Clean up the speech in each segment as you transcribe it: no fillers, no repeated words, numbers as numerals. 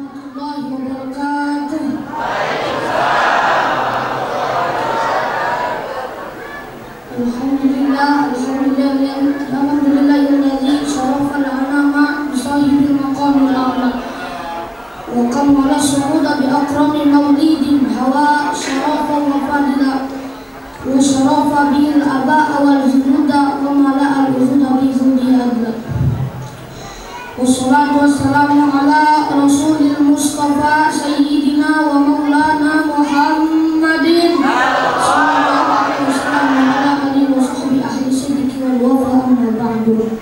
warahmatullahi wabarakatuh. Alhamdulillahilladzi syarafal anama bisahibil maqamil a'la wa kammala syuhuda bi akrami maulidin hawa syarafa wa fadila wa syarafa bil aba'a wal junuda wa mala'al uzuda bi zudi adla. Wassalatu wassalamu ala rasulil mustafa sayyidina wa maulana Muhammadin sallallahu alaihi wasallam wa ala alihi wa sahbihi ahli sidqi wal wafa amma ba'du.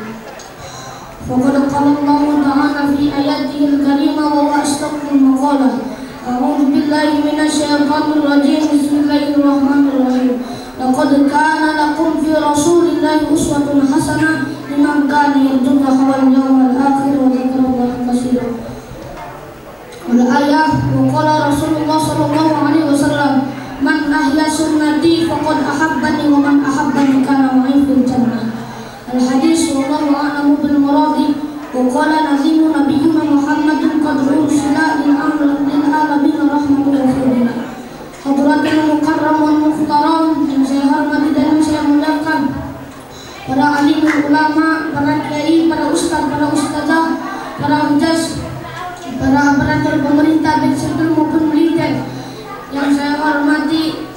Faqad qala Allah ta'ala fi ayatihi al-karimah wa huwa asdaqul maqalah. A'udzu billahi minasy syaithanir rajim. Bismillahirrahmanirrahim. Laqad kana lakum fi rasulillahi uswatun hasanah liman kana yarjullaha wal yawmal akhir wa dzakarallaha katsiran. Wal ayah wa qala Rasulullah sallallahu alaihi wasallam, man ahya sunnati faqad ahabbani wa man ahabbani kana ma'i fil jannah. Al hadis wallahu a'lamu bil muradi. Wa qala nazimu nabiyyuna Muhammadun qad ursila lil alamin rahmatan wa fadila. Hadratul mukarram wal muhtaram, yang saya hormati dan yang saya muliakan, para alim ulama, para kiai, para ustaz, para ustazah, para hujjah, para aparatur pemerintah baik sipil maupun militer, yang saya hormati,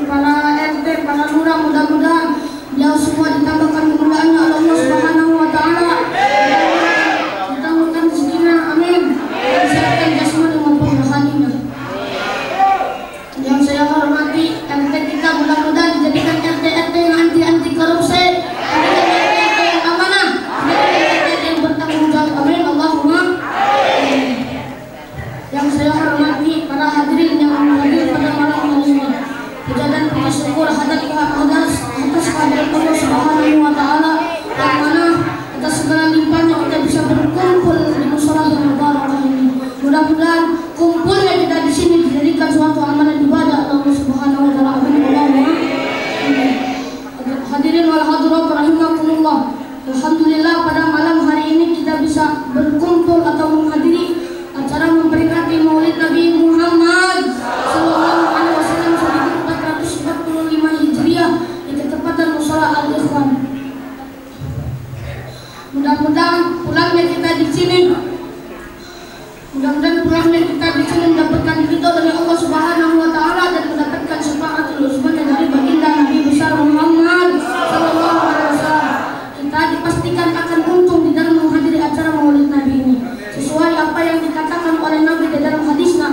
para RT, para lurah, mudah-mudahan beliau semua ditambahkan kemuliaannya oleh Allah Subhanahu wa taala. Ditambahkan rezekinya, amin. Kesehatan jasmani maupun rohaninya. Yang saya hormati RT kita, mudah-mudahan dijadikan RT yang anti korupsi, RT yang amanah, RT yang bertanggung jawab, amin Allahumma. Yang saya hormati para hadirin yang hadir pada malam hari ini, puja dan puji syukur atas kehadiran Allah Subhanahu wa taala, yang mana atas segala limpahnya kita bisa berkumpul di mushola yang mubarakah ini. Mudah-mudahan kumpulnya kita di sini dijadikan suatu amalan ibadah Allah Subhanahu wa taala. Hadirin wal hadirat rahimakumullah. Alhamdulillah pada malam hari ini kita bisa berkumpul atau menghadiri acara memperingati Maulid Nabi Muhammad sallallahu alaihi wasallam 1445 Hijriah di ketepatan mushola Al-Ikhwan. Mudah-mudahan pulangnya kita di sini mendapatkan ridho dari Allah Subhanahu wa taala dan mendapatkan syafaatul uzma dari baginda Nabi besar Muhammad sallallahu alaihi wasallam. Kita dipastikan akan untung di dalam menghadiri acara Maulid Nabi ini. Sesuai apa yang dikatakan oleh Nabi di dalam hadisnya.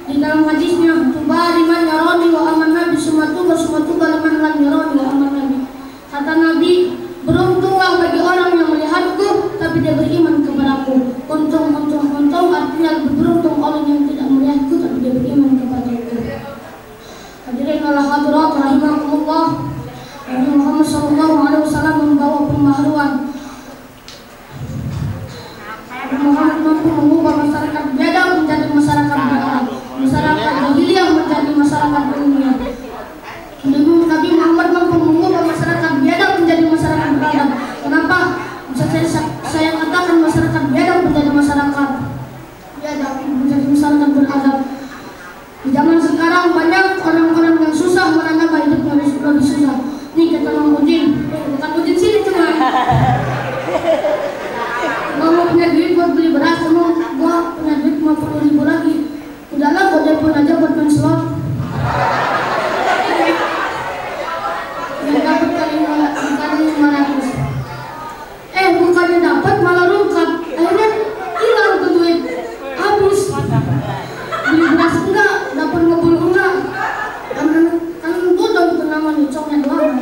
Di dalam hadisnya, tubari man yarani wa aman nabi sumatuba liman lam yarani wa aman nabi. Kata Nabi, beruntunglah bagi orang yang melihatku tapi dia beriman kepadaku. Untung artinya lebih beruntung orang yang tidak melihatku tapi dia beriman kepadaku. Hadirin wal hadirat rahimakumullah. Nabi Muhammad sallallahu alaihi wasallam membawa pembaharuan. Nabi Muhammad mampu mengubah masyarakat beda menjadi masyarakat beradab, masyarakat jahiliyah menjadi masyarakat ilmiah. Nabi Muhammad mampu mengubah masyarakat biadab menjadi masyarakat beradab. Kenapa? Saya katakan masyarakat biadab menjadi masyarakat biadab, menjadi masyarakat beradab. Di zaman sekarang banyak orang-orang yang susah menanggapi hidupnya lebih susah. Nih kata Mang Udin, bukan Udin sini cuma. Mau punya duit buat beli beras, gua punya duit 50.000 lagi. Udahlah, gua telepon aja buat penslot. Yang dapat kali 500. Bukannya dapat malah rungkat. Akhirnya hilang tuh duit, habis. Beli beras enggak, dapat ngebul enggak. Kan bodoh itu namanya, congnya doang.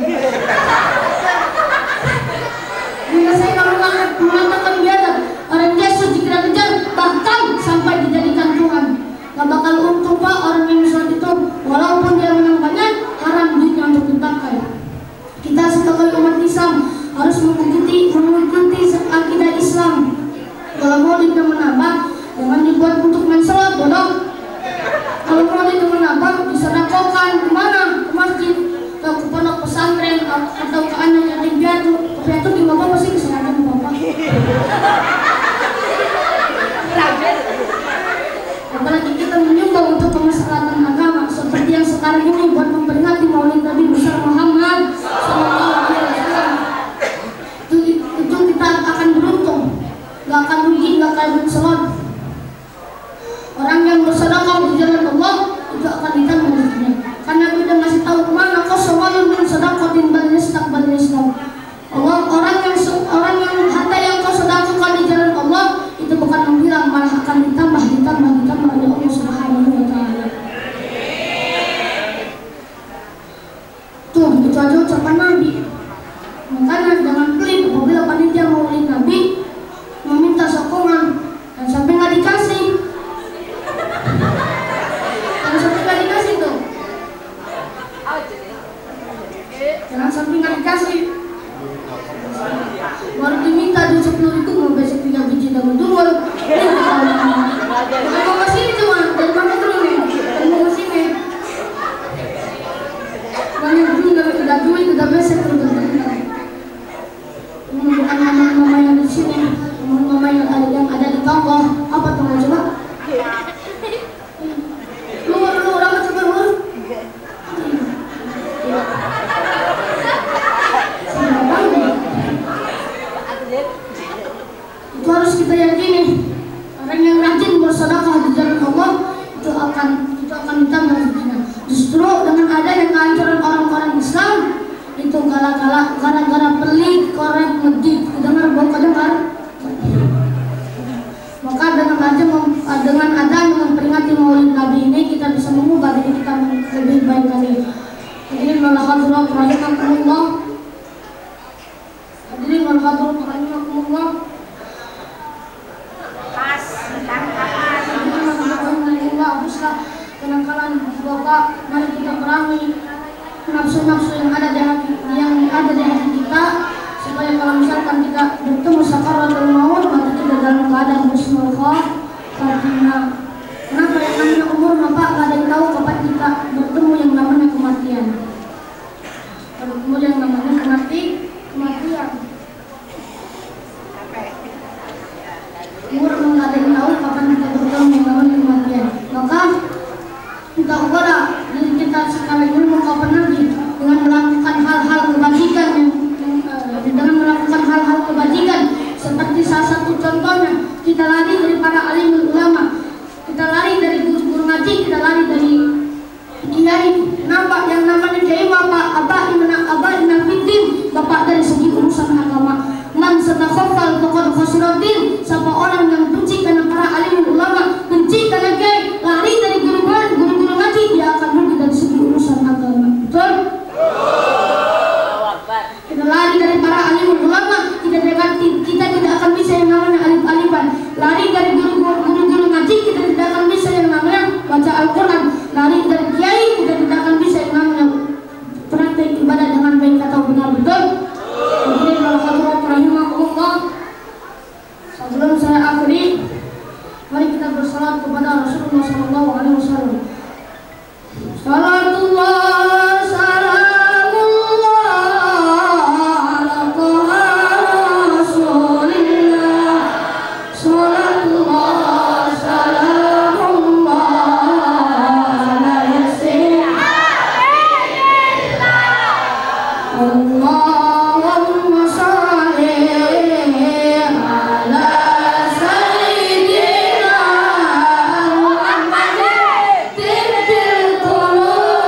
Bila saya kalau mengatakan biadab, orang Yesus dikejar-kejar bahkan sampai dijadikan Tuhan. Gak bakal untung pak orang yang sholat itu, walaupun dia menang banyak, haram duitnya untuk dipakai. Kita sebagai umat Islam harus mengikuti akidah Islam. Kalau mau menambah, jangan dibuat untuk main sholat, bodoh. Kalau mau menambah, disedekahkan kemana? Ke masjid, ke pondok pesantren, atau ke anak yatim piatu. Piatu di bapak pasti kesehatan bapak. bin Salam. Orang yang bersedekah di jalan Allah itu akan ditambah rezekinya. Karena Nabi udah ngasih tahu mana qasamalun min sadaqatin bal yastaqbal Islam. Orang yang harta yang kau sedekahkan di jalan Allah itu bukan menghilang, malah akan ditambah oleh Allah Subhanahu wa taala. Tuh, itu aja ucapan Nabi. Makanya jangan pelit apabila panitia maulid Nabi meminta sokongan dan sampai nggak dikasih. Jangan sampai nggak dikasih tuh. Jangan sampai nggak dikasih. Baru diminta duit 10.000 mau besok 3 biji daun dulu. Mau kesini cuma dan pakai dulu nih. Mau kesini. Banyak juga udah duit udah besok terus. Bukan mama yang di sini, mama yang ada di toko. Apa tuh coba? Lu orang coba lu. Itu harus kita yakini. Orang yang rajin bersedekah di jalan Allah itu akan ditambah rezekinya. Justru dengan adanya kehancuran orang-orang Islam itu gara-gara pelit, korek, ngedit, dengar bau dengar. Maka dengan adanya memperingati Maulid Nabi ini kita bisa mengubah diri kita lebih baik lagi. Hadirin wal hadirat rahimakumullah. Hadirin wal hadirat rahimakumullah. Kenakalan Bapak, mari kita perangi nafsu-nafsu yang ada di hati kita, supaya kalau misalkan kita bertemu sakaratul maut maka kita dalam keadaan husnul khatimah. Kenapa yang namanya umur Bapak nggak ada yang tahu kapan kita bertemu yang namanya kematian. Kalau kemudian namanya kematian. Umur nggak ada yang tahu kapan kita bertemu yang namanya kematian. Maka kita ubah diri kita sekali dulu kapan lagi dengan melakukan hal-hal kebajikan seperti salah satu contohnya kita lari dari para alim ulama, kita lari dari guru-guru ngaji, kita lari dari kiai. Nampak yang namanya kiai bapak abah fiddin, bapak dari segi urusan agama. Man sadaqafal faqad khasiratin, siapa orang yang benci karena para alim ulama, benci karena kiai, lari dari guru-guru ngaji, dia akan rugi dari segi urusan agama. Betul? Kita lari dari para alim ulama, kita tidak akan bisa yang namanya alif-alifan. Lari dari guru-guru ngaji, kita tidak akan bisa yang namanya baca Al-Quran. Lari dari kiai, kita tidak akan bisa yang namanya praktek ibadah dengan baik atau benar. Betul? Kemudian kalau hadirat rahimahullah, sebelum saya akhiri, mari kita bersalat kepada Rasulullah SAW. Salatullah salamullah ala taha rasulillah. Salatullah salamullah ala yasin Allahumma salli ala sayyidina Muhammad tibbil qulub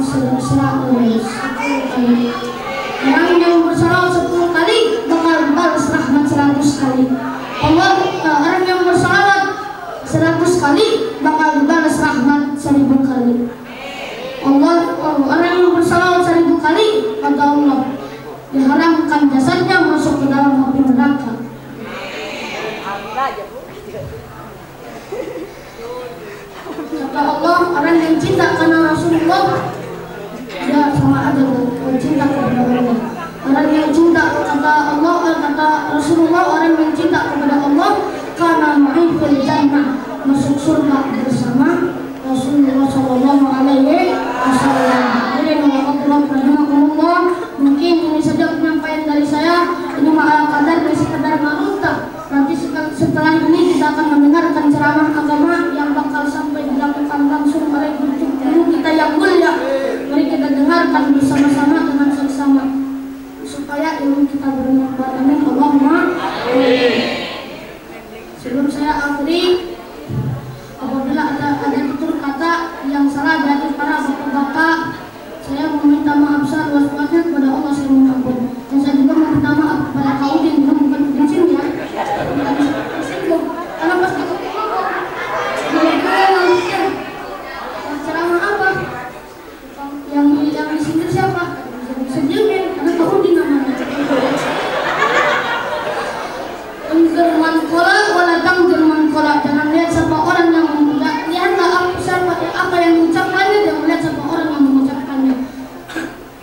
10 kali. Orang yang bersalawat 10 kali bakal balas rahmat 100 kali. Orang yang bersalawat 100 kali bakal dibalas rahmat 1000 kali. Orang yang bersalawat 1000 kali, kata Allah, diharamkan jasadnya masuk ke dalam api neraka. Kata Allah, orang yang cinta karena Rasulullah, dia sama aja cinta kepada Allah. Orang yang cinta kata Allah, kata Rasulullah, orang yang cinta kepada Allah karena ma'ifil jannah, masuk surga bersama Rasulullah Sallallahu Alaihi Wasallam. Jadi Allah rahimahullah, mungkin ini saja penyampaian dari saya. Ini ma'al kadar dan sekedar marunta. Nanti setelah ini kita akan mendengarkan ceramah agama yang bakal sampai dilakukan langsung oleh guru kita yang mulia. Mari kita dengarkan bersama-sama dengan seksama supaya ilmu kita bermanfaat. Amin. Allahumma amin. Sebelum saya akhiri, apabila ada tutur kata yang salah dari para bapak-bapak, saya meminta maaf seluas-luasnya kepada Allah, saya minta ampun. Dan saya juga meminta maaf kepada kaum yang bukan kucing ya. Karena pas kita ceramah apa? Yang disindir siapa? Sejumlah karena kaum di namanya. Jerman kola wala tang Jerman kola. Jangan lihat siapa orang yang lihatlah apa yang diucapkannya, jangan lihat siapa orang yang mengucapkannya.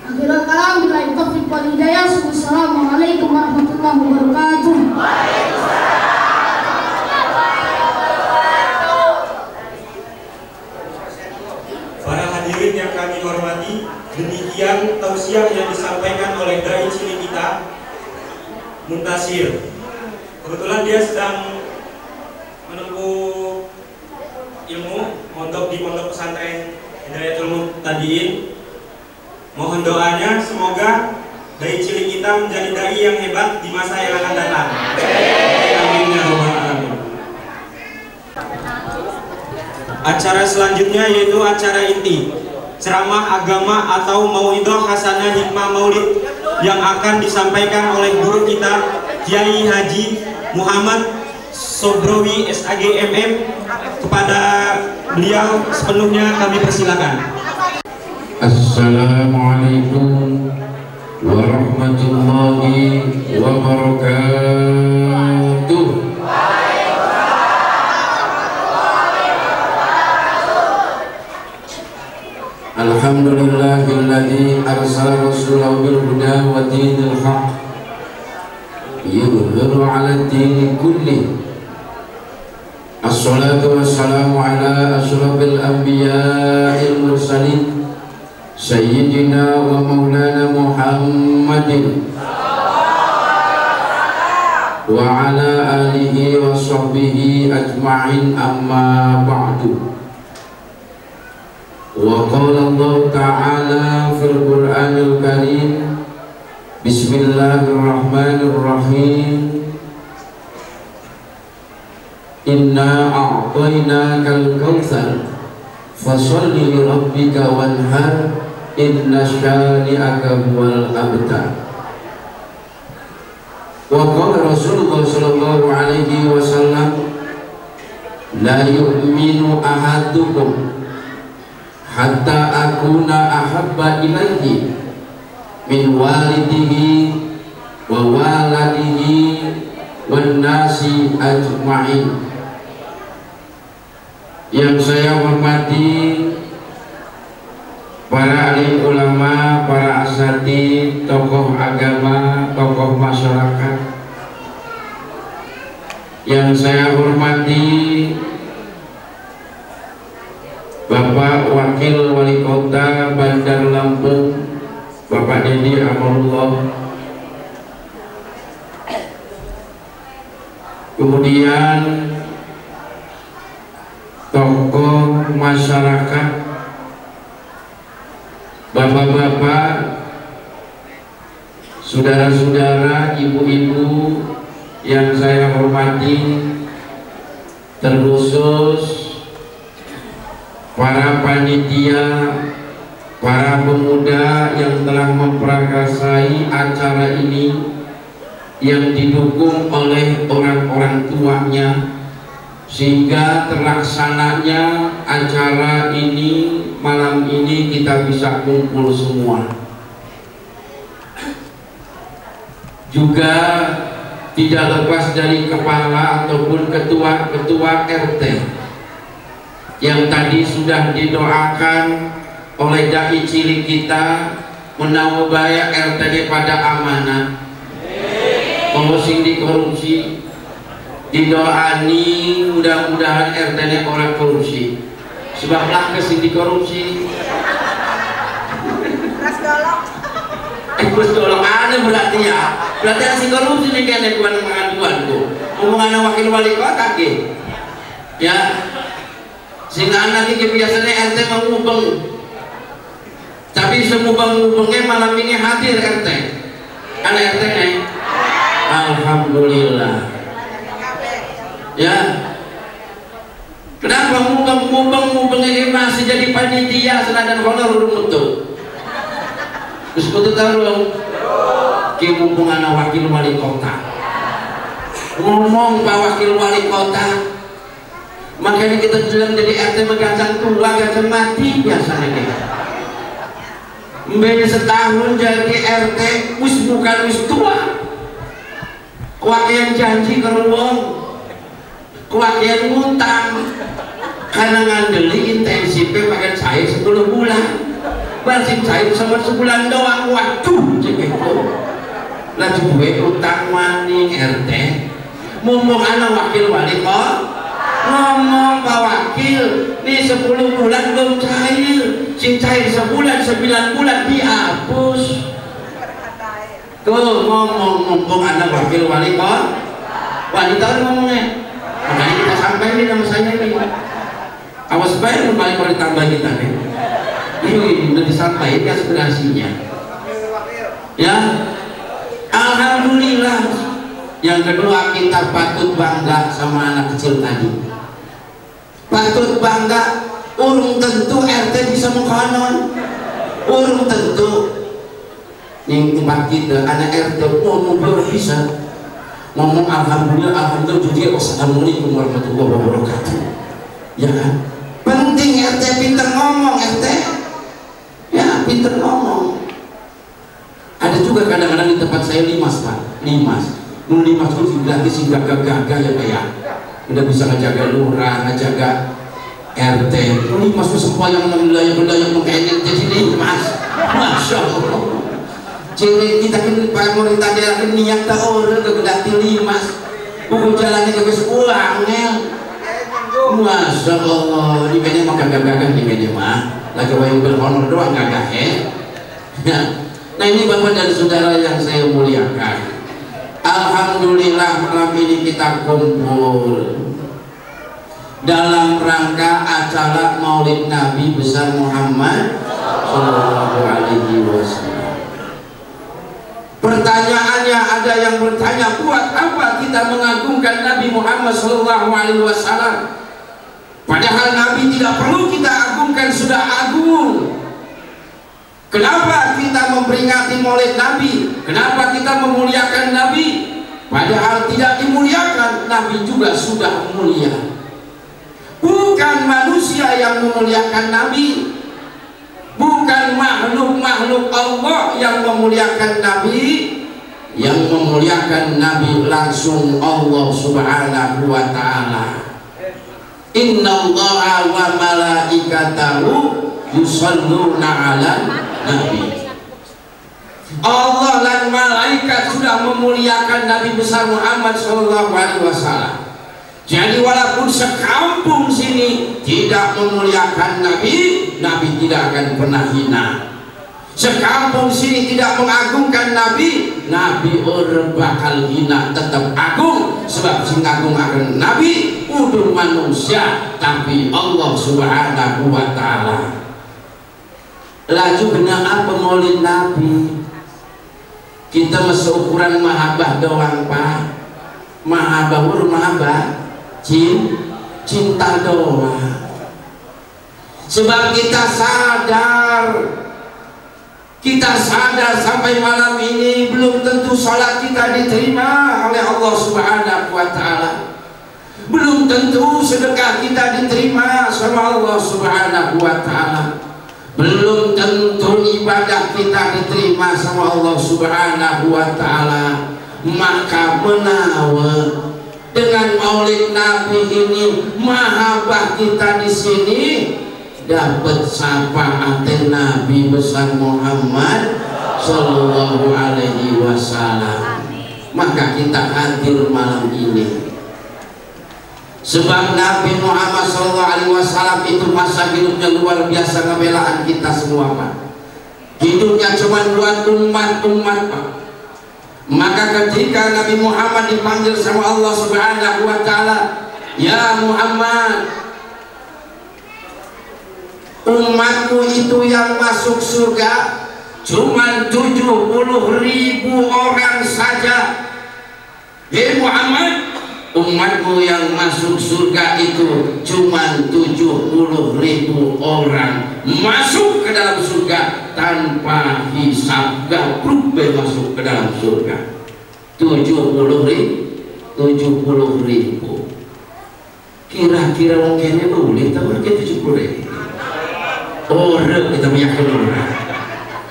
Akhirul kalam billahi taufiq wal hidayah. Wassalamualaikum warahmatullahi wabarakatuh. Para hadirin yang kami hormati, demikian tausiah yang disampaikan oleh dai cilik kita, Muntasir. Kebetulan dia sedang menempuh ilmu mondok di pondok pesantren Hidayatul Muhtadin. Mohon doanya semoga dai cilik kita menjadi dai yang hebat di masa yang akan datang. Amin ya rabbal alamin. Acara selanjutnya yaitu acara inti, ceramah agama atau mauidhah hasanah hikmah maulid yang akan disampaikan oleh guru kita Kiai Haji Muhammad Sobrowi SAG MM. Kepada beliau sepenuhnya kami persilakan. Assalamualaikum warahmatullahi wabarakatuh. Alhamdulillahilladzi arsala rasulahu bil huda wa dinil haqq yudhiru 'ala ad-dini kulli. Assalatu wassalamu ala asyrafil anbiya'il mursalin sayyidina wa maulana Muhammadin wa ala alihi wa sahbihi ajma'in, amma ba'du. Wa qala Allah ta'ala fil Qur'anil Karim, bismillahirrahmanirrahim, inna a'tainakal kautsar fasholli li rabbika wanhar inna syani'aka huwal abtar. Wa qala Rasulullah sallallahu alaihi wasallam, la yu'minu ahadukum hatta akuna ahabba ilaihi min walidihi wa waladihi wan nasi ajma'in. Yang saya hormati para alim ulama, para asatidz, tokoh agama, tokoh masyarakat. Yang saya hormati Bapak Wakil Wali Kota Bandar Lampung, Bapak Dedi Amarullah. Kemudian tokoh masyarakat, bapak-bapak, saudara-saudara, ibu-ibu yang saya hormati, terkhusus para panitia para pemuda yang telah memprakarsai acara ini yang didukung oleh orang-orang tuanya, sehingga terlaksananya acara ini malam ini kita bisa kumpul semua. Juga tidak lepas dari kepala ataupun ketua-ketua RT yang tadi sudah didoakan oleh dai cilik kita menawabaya RT pada amanah, pengusing di korupsi, didoani mudah-mudahan RT orang korupsi, sebablah kesing di korupsi. Dolong ada berarti ya, berarti si korupsi nih kayaknya bukan pengaduan tuh, omongan wakil wali kota ke, ya, sehingga anak ini biasanya RT mengubeng, tapi semubeng-ubengnya malam ini hadir RT, anak RT nih, alhamdulillah, ya, kenapa mubeng ini masih jadi panitia senajan honor mutu. Terus kutu tahu ke hubungan wakil wali kota ngomong pak wakil wali kota, makanya kita bilang jadi RT megajang tua gajang mati biasanya kita mbak setahun jadi RT wis bukan wis tua, kewakian janji keruang, kewakian ngutang karena ngandeli intensifnya pakai cair 10 bulan barsing cair sama sebulan doang. Waduh cekeku lagi gue utang maning RT ngomong anak wakil wali kok ngomong pak wakil nih 10 bulan belum cair, sing cair sebulan 9 bulan dihapus tuh ngomong mumpung anak wakil wali kok wanita ngomongnya, makanya kita sampaikan nama saya ini awas baik kembali kalau ditambah kita nih ini udah disampaikan aspirasinya ya. Alhamdulillah. Yang kedua, kita patut bangga sama anak kecil tadi, patut bangga. Urung tentu RT bisa mengkonon, urung tentu yang tempat kita anak RT ngomong baru bisa ngomong alhamdulillah juga wassalamualaikum warahmatullahi wabarakatuh, ya kan? Penting RT pinter ngomong, RT ya pinter ngomong. Ada juga kadang-kadang di tempat saya limas pak, limas itu dibilang sih gagah-gagah ya pak ya, udah bisa ngejaga lurah, ngejaga RT. Limas itu semua yang berdaya mengenyek jadi limas, masya Allah. Jadi kita kan pemerintah daerah niat tak orang kegedati limas, buku jalannya kagak uangnya, masya Allah. Di media mah gagah-gagah di media mah. Lagi yang berhonor doang gagah ya. Nah ini bapak dan saudara yang saya muliakan, alhamdulillah malam ini kita kumpul dalam rangka acara Maulid Nabi besar Muhammad Sallallahu Alaihi Wasallam. Pertanyaannya, ada yang bertanya, buat apa kita mengagungkan Nabi Muhammad Sallallahu Alaihi Wasallam? Padahal Nabi tidak perlu kita agungkan, sudah agung. Kenapa kita memperingati Maulid Nabi? Kenapa kita memuliakan Nabi? Padahal tidak dimuliakan, Nabi juga sudah mulia. Bukan manusia yang memuliakan Nabi, bukan makhluk-makhluk Allah yang memuliakan Nabi. Yang memuliakan Nabi langsung Allah Subhanahu wa Ta'ala. Innallaha wa malaikatahu yusholluna 'alan nabi. Allah dan malaikat sudah memuliakan Nabi besar Muhammad sallallahu alaihi wasallam. Jadi walaupun sekampung sini tidak memuliakan Nabi, Nabi tidak akan pernah hina. Sekampung sini tidak mengagungkan Nabi, Nabi orang bakal hina, tetap agung. Sebab sing agung akan Nabi udah manusia, tapi Allah Subhanahu wa Ta'ala. Laju kena apa Maulid Nabi? Kita masuk ukuran mahabbah doang pak, mahabbah cinta doang. Sebab kita sadar Kita sadar sampai malam ini belum tentu sholat kita diterima oleh Allah Subhanahu wa Ta'ala. Belum tentu sedekah kita diterima sama Allah Subhanahu wa Ta'ala. Belum tentu ibadah kita diterima sama Allah Subhanahu wa Ta'ala. Maka menawa dengan Maulid Nabi ini, mahabbah kita di sini dapat syafaat Nabi besar Muhammad Sallallahu Alaihi Wasallam. Maka kita hadir malam ini sebab Nabi Muhammad Sallallahu Alaihi Wasallam itu masa hidupnya luar biasa, ngebelaan kita semua Pak. Hidupnya cuma buat umat-umat Pak. Maka ketika Nabi Muhammad dipanggil sama Allah Subhanahu wa Ta'ala, ya Muhammad, umatmu itu yang masuk surga cuma 70.000 orang saja. Hei Muhammad, umatmu yang masuk surga itu cuma 70.000 orang masuk ke dalam surga tanpa hisab, gabruk masuk ke dalam surga. 70.000. Kira-kira mungkinnya boleh tahu ke 70.000 orang kita meyakinkan orang.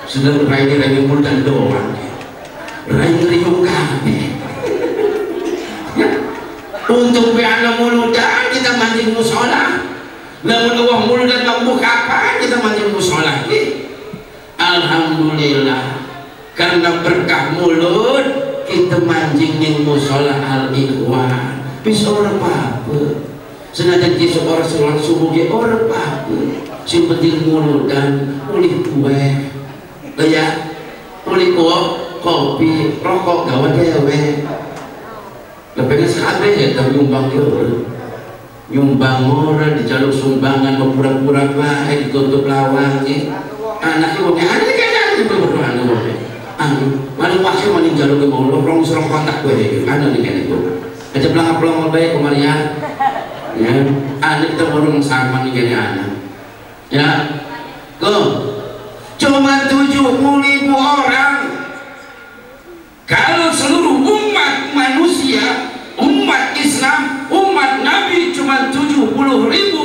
Sudah rai ini mudah doang, rai riung kami. Untuk biar muludan kita manjing musola, namun Allah muludan mampu kapan kita manjing musola. Alhamdulillah, karena berkah mulut kita manjingin musola al-ikhwan. Bisa orang apa? Senajan kisah orang seorang subuh dia orang apa? Si penting muludan, oleh kue, ya, oleh kopi, rokok gawat dewe. Lepengen sekali ya, tapi nyumbang dia nyumbang orang, dijaluk sumbangan, pura-pura baik, ditutup lawang anaknya wongnya, anaknya kan itu berdoa mana wakil mana jaluk ke bawah, orang serang kontak gue ada nih kan itu aja pelang-pelang baik kemarian ya, anak kita burung sama nih kan anak ya, cuma 70.000 orang. Kalau seluruh umat manusia, umat Islam, umat Nabi cuma 70.000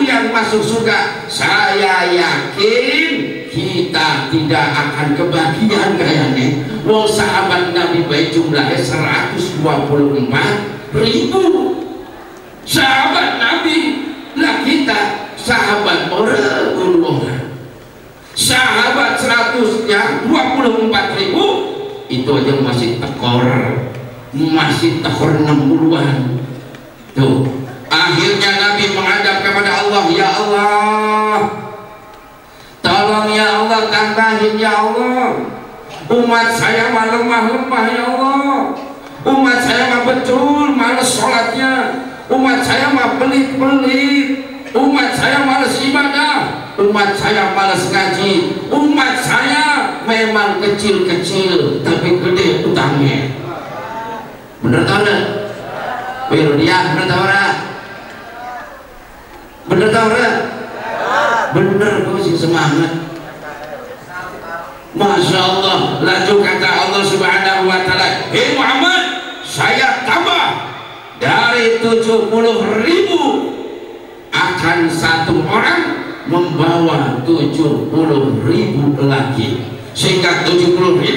yang masuk surga, saya yakin kita tidak akan kebagian kayaknya. Wong sahabat Nabi baik jumlahnya 124.000 sahabat Nabi, lah kita sahabat orang sahabat 124.000 itu aja masih tekor 60-an tuh. Akhirnya Nabi menghadap kepada Allah, ya Allah, tolong ya Allah, tambahin ya Allah, umat saya mah lemah-lemah ya Allah, umat saya mah betul malas sholatnya, umat saya mah pelit-pelit, umat saya malas ibadah, umat saya malas ngaji, umat saya memang kecil-kecil tapi gede utangnya. Bener tau gak? Bener dia, bener tau gak? Bener tau gak? Bener, gue sih semangat. Masya Allah. Laju kata Allah Subhanahu wa Ta'ala, hei Muhammad, saya tambah dari 70.000 akan satu orang membawa 70.000 lagi, sehingga 70.000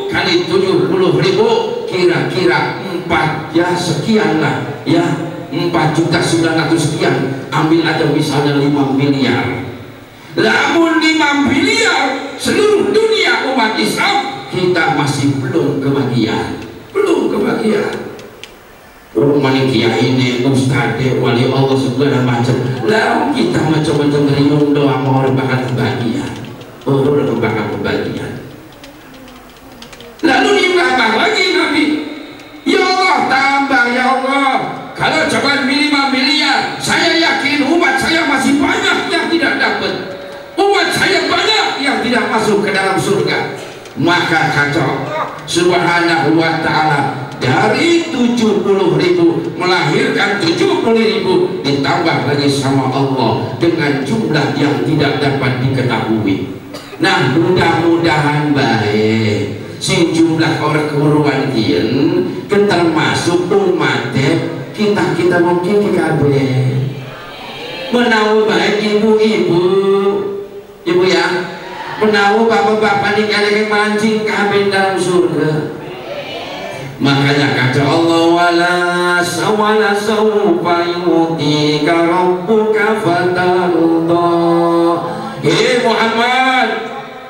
kali 70.000 kira-kira 4 ya sekian lah ya, 4.900.000 sekian, ambil aja misalnya 5 miliar. Namun 5 miliar seluruh dunia umat Islam kita masih belum kebagian, belum kebagian. Rumah kiai ini, ustadz, wali Allah segala macam. Lalu kita macam-macam ngeriung doa mau orang bakal kebagian, orang bakal kebagian. Lalu ditambah lagi Nabi, ya Allah tambah ya Allah. Kalau coba 5 miliar, saya yakin umat saya masih banyak yang tidak dapat, umat saya banyak yang tidak masuk ke dalam surga. Maka kata Subhanahu wa Ta'ala, dari 70.000 melahirkan 70.000 ditambah lagi sama Allah dengan jumlah yang tidak dapat diketahui. Nah mudah-mudahan baik sing jumlah orang kemuruan kian termasuk umat kita mungkin kabeh menawu baik ibu-ibu ya, menawu bapak-bapak nikah mancing kabeh dalam surga. Makanya kata Allah wala sawfa yu'tika rabbuka fatarda. Hei Muhammad,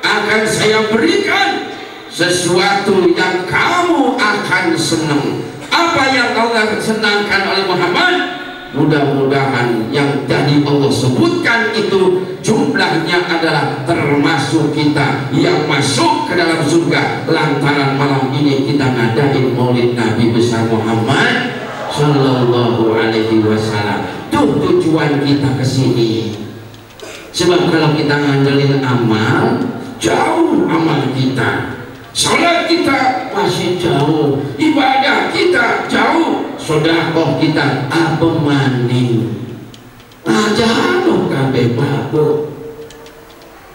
akan saya berikan sesuatu yang kamu akan senang. Apa yang Allah senangkan oleh Muhammad? Mudah-mudahan yang tadi Allah sebutkan itu jumlahnya adalah termasuk kita yang masuk ke dalam surga lantaran malam ini kita ngadain maulid Nabi besar Muhammad Sallallahu Alaihi Wasallam. Tuh tujuan kita kesini. Sebab kalau kita ngandelin amal, jauh amal kita. Salat kita masih jauh, ibadah kita jauh, sedekah kita apa maning jauh kabeh babu.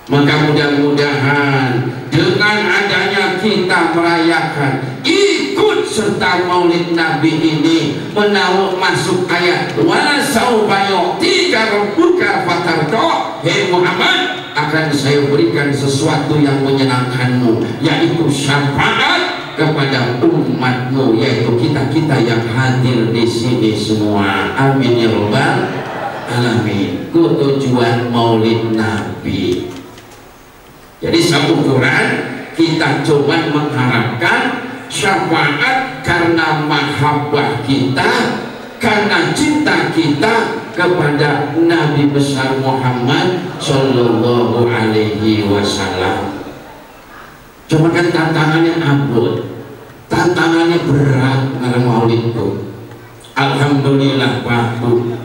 Maka mudah-mudahan dengan adanya kita merayakan ikut serta maulid Nabi ini menawu masuk ayat wala saufa yu'tika rabbuka fatarda. Hei Muhammad, akan saya berikan sesuatu yang menyenangkanmu, yaitu syafaat kepada umatmu, yaitu kita yang hadir di sini semua. Amin ya rabbal alamin. Tujuan maulid Nabi. Jadi saukuran kita coba mengharapkan syafaat karena mahabbah kita, karena cinta kita kepada Nabi besar Muhammad Sallallahu Alaihi Wasallam. Cuma kan tantangannya abot, tantangannya berat dalam maulid itu. Alhamdulillah Pak Bu,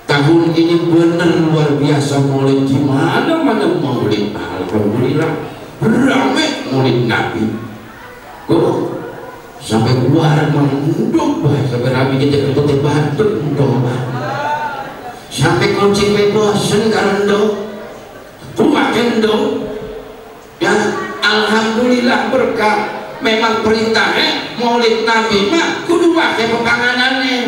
tahun ini benar luar biasa maulid, di mana-mana maulid. Alhamdulillah ramai maulid Nabi. Kok sampai keluar menduk sampai rapi kita ketemu batuk dong, sampai kucing bosen karendo kuat kendo ya. Alhamdulillah berkah. Memang perintahnya maulid Nabi mah kudu pakai pepanganannya.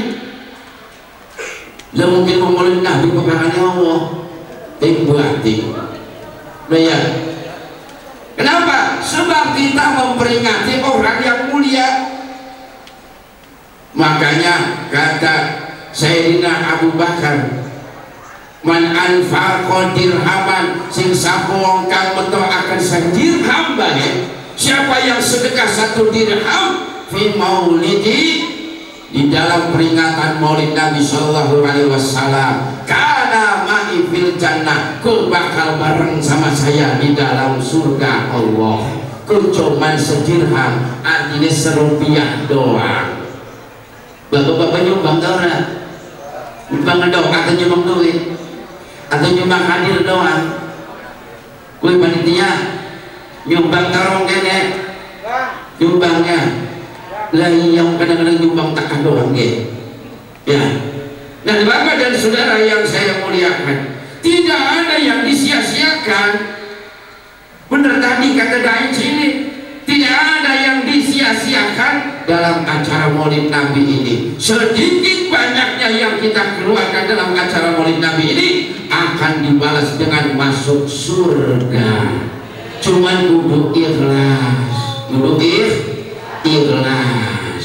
Lah mungkin maulid Nabi pepangannya Allah buatin. Nah ya, kenapa? Sebab kita memperingati orang yang mulia. Makanya kata Sayyidina Abu Bakar, man anfaqa dirhaman, sing sapa wong kang meto akan dirham bae. Siapa yang sedekah 1 dirham fi maulidi, di dalam peringatan maulid Nabi Sallallahu Alaihi Wasallam, kana ma'i fil jannah, ku bakal bareng sama saya di dalam surga Allah. Ku cuman sedirham, artinya serupiah doang. Bapak-bapak nyumbang doang, nyumbang doang atau nyumbang duit atau nyumbang hadir doang. Kue panitia nyumbang tarong kene, nyumbangnya lah yang kadang-kadang nyumbang tak doang ya. Dan Bapak dan Saudara yang saya muliakan, tidak ada yang disia-siakan. Benar tadi kata Dai sini, tidak ada yang disia-siakan dalam acara maulid Nabi ini. Sedikit banyaknya yang kita keluarkan dalam acara maulid Nabi ini akan dibalas dengan masuk surga. Cuman kudu ikhlas, kudu ikhlas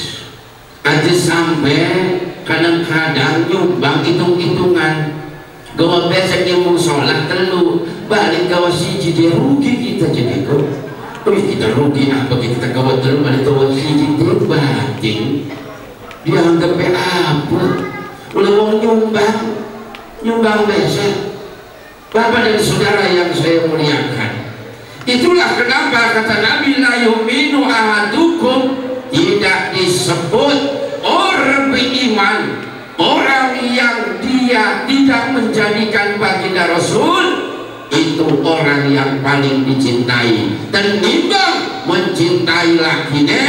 aja. Sampai kadang-kadang nyumbang hitung-hitungan, gawa besok yang mau sholat telu balik gawa siji, dia rugi kita. Jadi kok kita rugi apa kita gawa telu balik gawa siji, dia batin dia anggap apa udah mau nyumbang besok. Bapak dan Saudara yang saya muliakan, itulah kenapa kata Nabi la yu'minu ahadukum, tidak disebut orang beriman orang yang dia tidak menjadikan baginda Rasul itu orang yang paling dicintai. Dan nimbang mencintai lakinya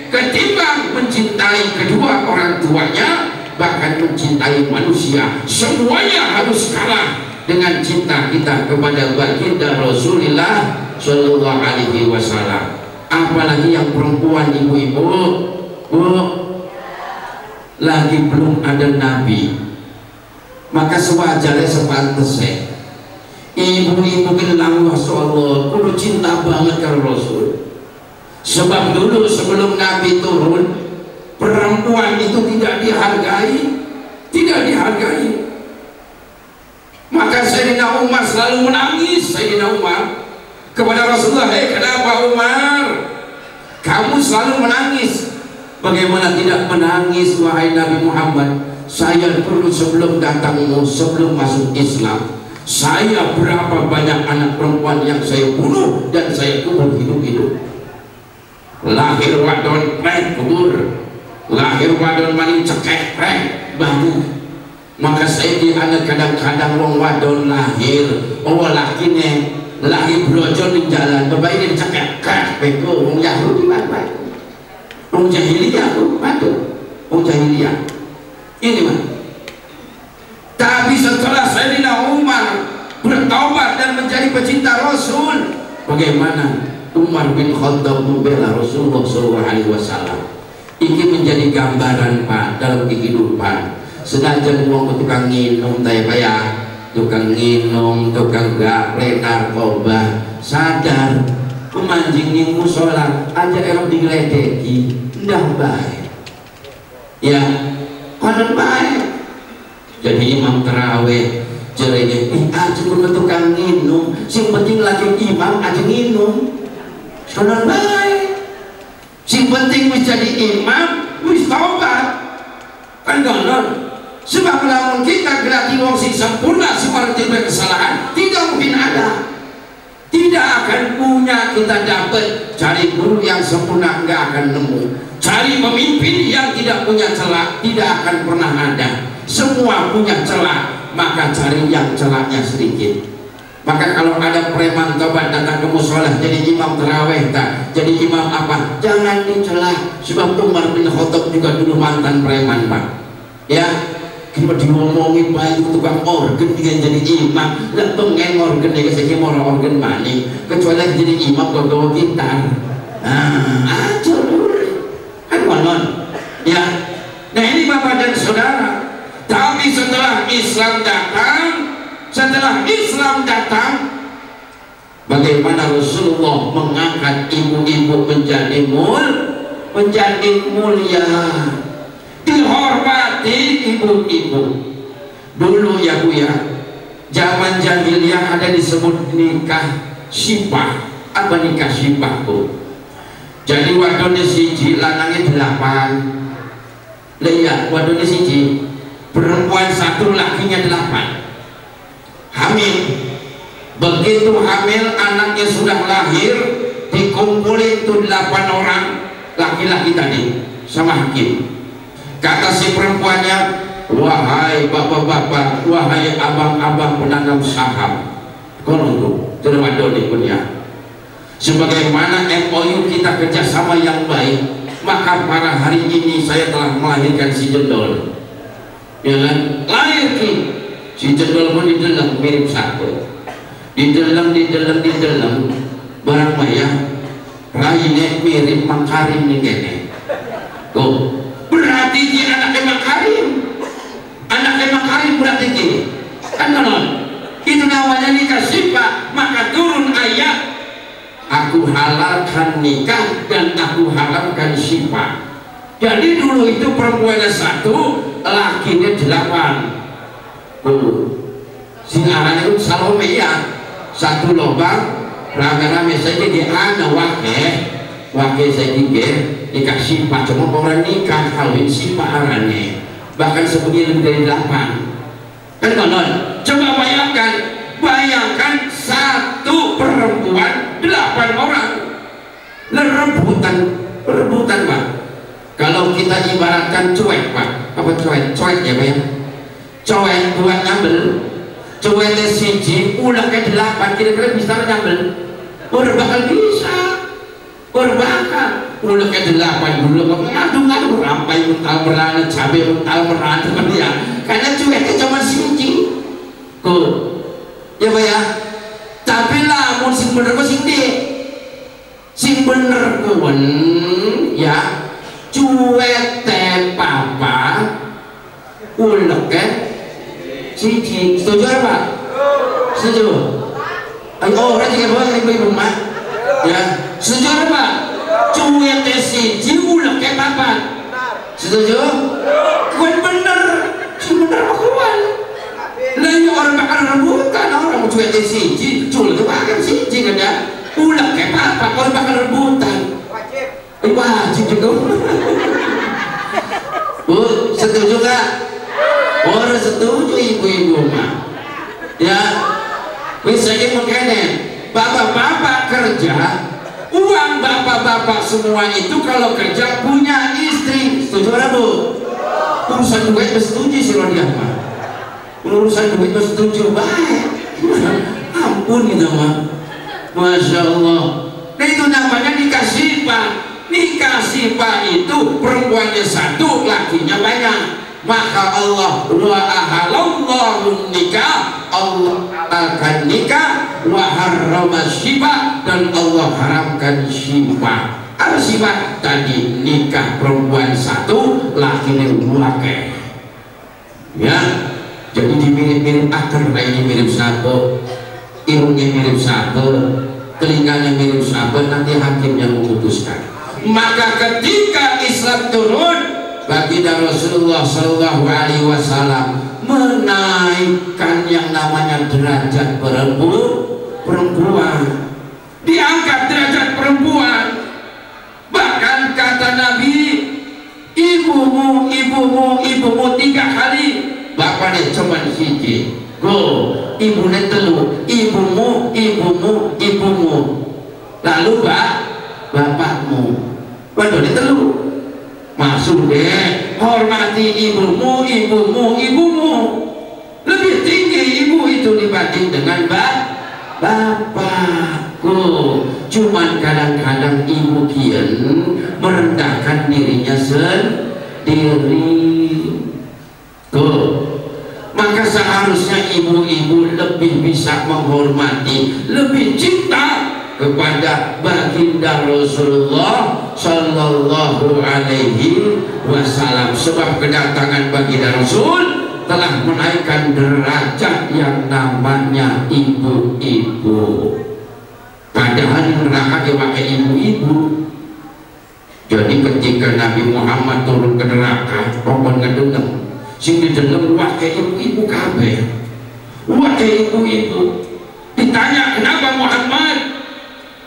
ketimbang mencintai kedua orang tuanya, bahkan mencintai manusia, semuanya harus kalah dengan cinta kita kepada baginda Rasulullah Shallallahu Alaihi Wasallam. Apalagi yang perempuan, ibu-ibu, bu, lagi belum ada nabi, maka sewajarnya sepantasnya ibu-ibu kenal Rasulullah, kudu cinta banget ke Rasul. Sebab dulu sebelum nabi turun, perempuan itu tidak dihargai. Maka Sayyidina Umar selalu menangis. Sayyidina Umar kepada Rasulullah, kenapa Umar kamu selalu menangis? Bagaimana tidak menangis wahai Nabi Muhammad? Saya dulu sebelum datangmu, sebelum masuk Islam, saya berapa banyak anak perempuan yang saya bunuh dan saya kubur hidup-hidup. Lahir wadon prek kubur, lahir wadon maning cekek prek banyak. Maka saya dianggap kadang-kadang wong wadon lahir, lakine lahir brojol di jalan, bapak ini cekek beko wong Yahudi bapak, wong jahiliyah wong jahiliyah ini mah. Tapi setelah Sayyidina Umar bertaubat dan menjadi pecinta Rasul, bagaimana Umar bin Khattab membela Rasulullah SAW? Ini menjadi gambaran Pak dalam kehidupan. Senajan uang tukang nginum tukang nginum, tukang gaple, narkoba, sadar pemanjing ning musola aja elok digeledeki, ndak baik ya, konon baik. Jadi imam tarawih jerenya aja kudu tukang nginum, sing penting lagi imam aja nginum, konon baik. Sing penting wis jadi imam wis taubat kan konon. Sebab lamun kita berarti wong sing sempurna seperti kesalahan tidak mungkin ada, tidak akan punya. Kita dapat cari guru yang sempurna nggak akan nemu, cari pemimpin yang tidak punya celah tidak akan pernah ada. Semua punya celah, maka cari yang celahnya sedikit. Maka kalau ada preman tobat datang ke musola jadi imam tarawih, jadi imam apa, jangan dicelah. Sebab Umar bin Khattab juga dulu mantan preman Pak ya. Kita diomongin banyak tukang organ dia jadi imam, nggak pengen organ dia saya mau organ maning, kecuali jadi imam gak gawa gitar, aja dulu kan konon ya. Nah ini bapak dan saudara. Tapi setelah Islam datang, bagaimana Rasulullah mengangkat ibu-ibu menjadi mulia, dihormati ibu-ibu. Dulu ya Bu ya, zaman jahiliyah ada disebut nikah sipah. Apa nikah sipah Bu? Jadi wadone siji lanangnya 8, lihat wadone siji, perempuan 1 lakinya 8, hamil. Begitu hamil anaknya sudah lahir, dikumpulin itu 8 orang laki-laki tadi sama hakim. Kata si perempuannya, wahai bapak-bapak, wahai abang-abang penanam saham, kono terima doni punya. Sebagaimana MOU kita kerjasama yang baik, maka pada hari ini saya telah melahirkan si Jendol. Ya kan? Lahir ki si Jendol pun didelam mirip satu, didelam barang maya raine mirip Mangkarim nih kene. Tuh. Berarti dia anaknya Makarim berarti dia kan non. Itu namanya nikah sipah. Maka turun ayat, aku halalkan nikah dan aku halalkan sipah. Jadi dulu itu perempuannya 1, lakinya 8. Singarannya itu Salome ya, 1 lobang rame-rame saja di ana wakil saya nikah sipah. Cuma orang nikah kawin sipah arane bahkan sebagian lebih dari 8 kan konon. Coba bayangkan 1 perempuan 8 orang rebutan Pak. Kalau kita ibaratkan cuek Pak, apa cuek ya Pak ya, cuek buat ngambil cueknya siji ulah ke 8 kira-kira bisa ngambil bakal bisa berbakar udah ke 8 dulu ngadu rampai mental merana cabai mental merana ya, karena cueknya cuma siji. ya Pak ya. Tapi lamun sing bener ku sing sing bener kuwen ya cuek teh papa ulek kan siji. Setuju apa Pak? Setuju. Oh orang juga bawa ibu mah ya. Setuju apa Pak? Cuek teh siji ulek teh papa. Setuju? Kuwen bener sing bener kuwen. Lah orang bakal rebutan orang mau cuek teh siji cuek teh bakal siji kan ya. Ulek kayak apa, orang bakal rebutan. Wajib juga. Bu, setuju gak? Orang setuju ibu-ibu mah. Ya, misalnya mengkene, bapak-bapak kerja, uang bapak-bapak semua itu kalau kerja punya istri. Setuju gak Bu? Urusan duit setuju sih dia mah. Urusan duit setuju baik. Ampun itu mah. Masya Allah. Nah itu namanya nikah sifat. Nikah sifat itu perempuannya satu, lakinya banyak. Maka Allah wa ahalallahu nikah, Allah akan nikah, wa harrama sifat, dan Allah haramkan sifat. Apa sifat? Tadi nikah perempuan satu, lakinya wakil. Ya, jadi dimirip-mirip akar, ini mirip sapo, irungnya mirip sapo, telinganya mirip sapo, nanti hakim yang memutuskan. Maka ketika Islam turun, baginda Rasulullah Shallallahu Alaihi Wasallam menaikkan yang namanya derajat perempuan, diangkat derajat perempuan. Bahkan kata Nabi, ibumu 3 kali, bapaknya cuma siji. Go, ibunya telu, ibumu. Lalu bapakmu. Waduh telu. Masuk deh, hormati ibumu. Lebih tinggi ibu itu dibanding dengan bapakku. Cuman kadang-kadang ibu kian merendahkan dirinya sendiri. Tuh. Maka seharusnya ibu-ibu lebih bisa menghormati, lebih cinta kepada baginda Rasulullah Sallallahu Alaihi Wasallam. Sebab kedatangan baginda Rasul telah menaikkan derajat yang namanya ibu-ibu. Padahal di neraka dia pakai ibu-ibu. Jadi ketika Nabi Muhammad turun ke neraka, orang ngedengar sing didengar wakai ibu-ibu kabeh, wakai ibu-ibu. Ditanya, kenapa Muhammad,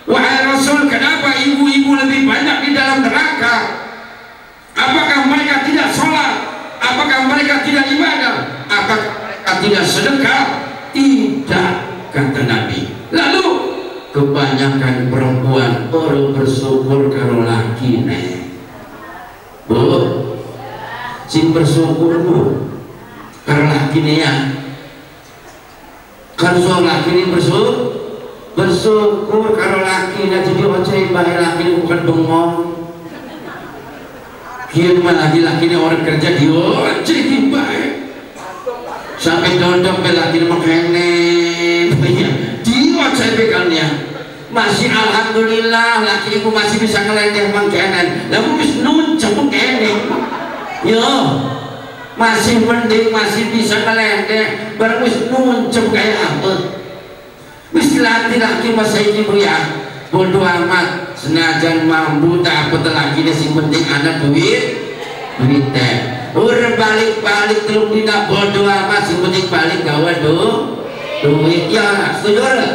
wahai Rasul, kenapa ibu-ibu lebih banyak di dalam neraka? Apakah mereka tidak sholat? Apakah mereka tidak ibadah? Apakah mereka tidak sedekah? Tidak, kata Nabi. Lalu kebanyakan perempuan orang bersyukur kalau laki nih. Bu, sing bersyukur Bu karena laki nih ya. Kalau soal laki ini bersyukur kalau laki nih, jadi ojek bahaya laki ini bukan bengong. Kian mah laki-laki ini orang kerja di ojek baik. Sampai dodok laki ini makene. Di ojek bekalnya. Masih alhamdulillah laki ibu masih bisa ngelendeh mangkenen. Lalu bis nuncep mangkenen. Yo, masih mending masih bisa ngelendeh. Baru bis nuncep kayak apa? Bis laki-laki masa ini Bu ya. Bodoh amat. Senajan mampu tak apa lagi sing penting ada duit teh. Udah balik-balik terus tidak bodoh amat, sing penting balik gawe duit. Ya, setuju ora?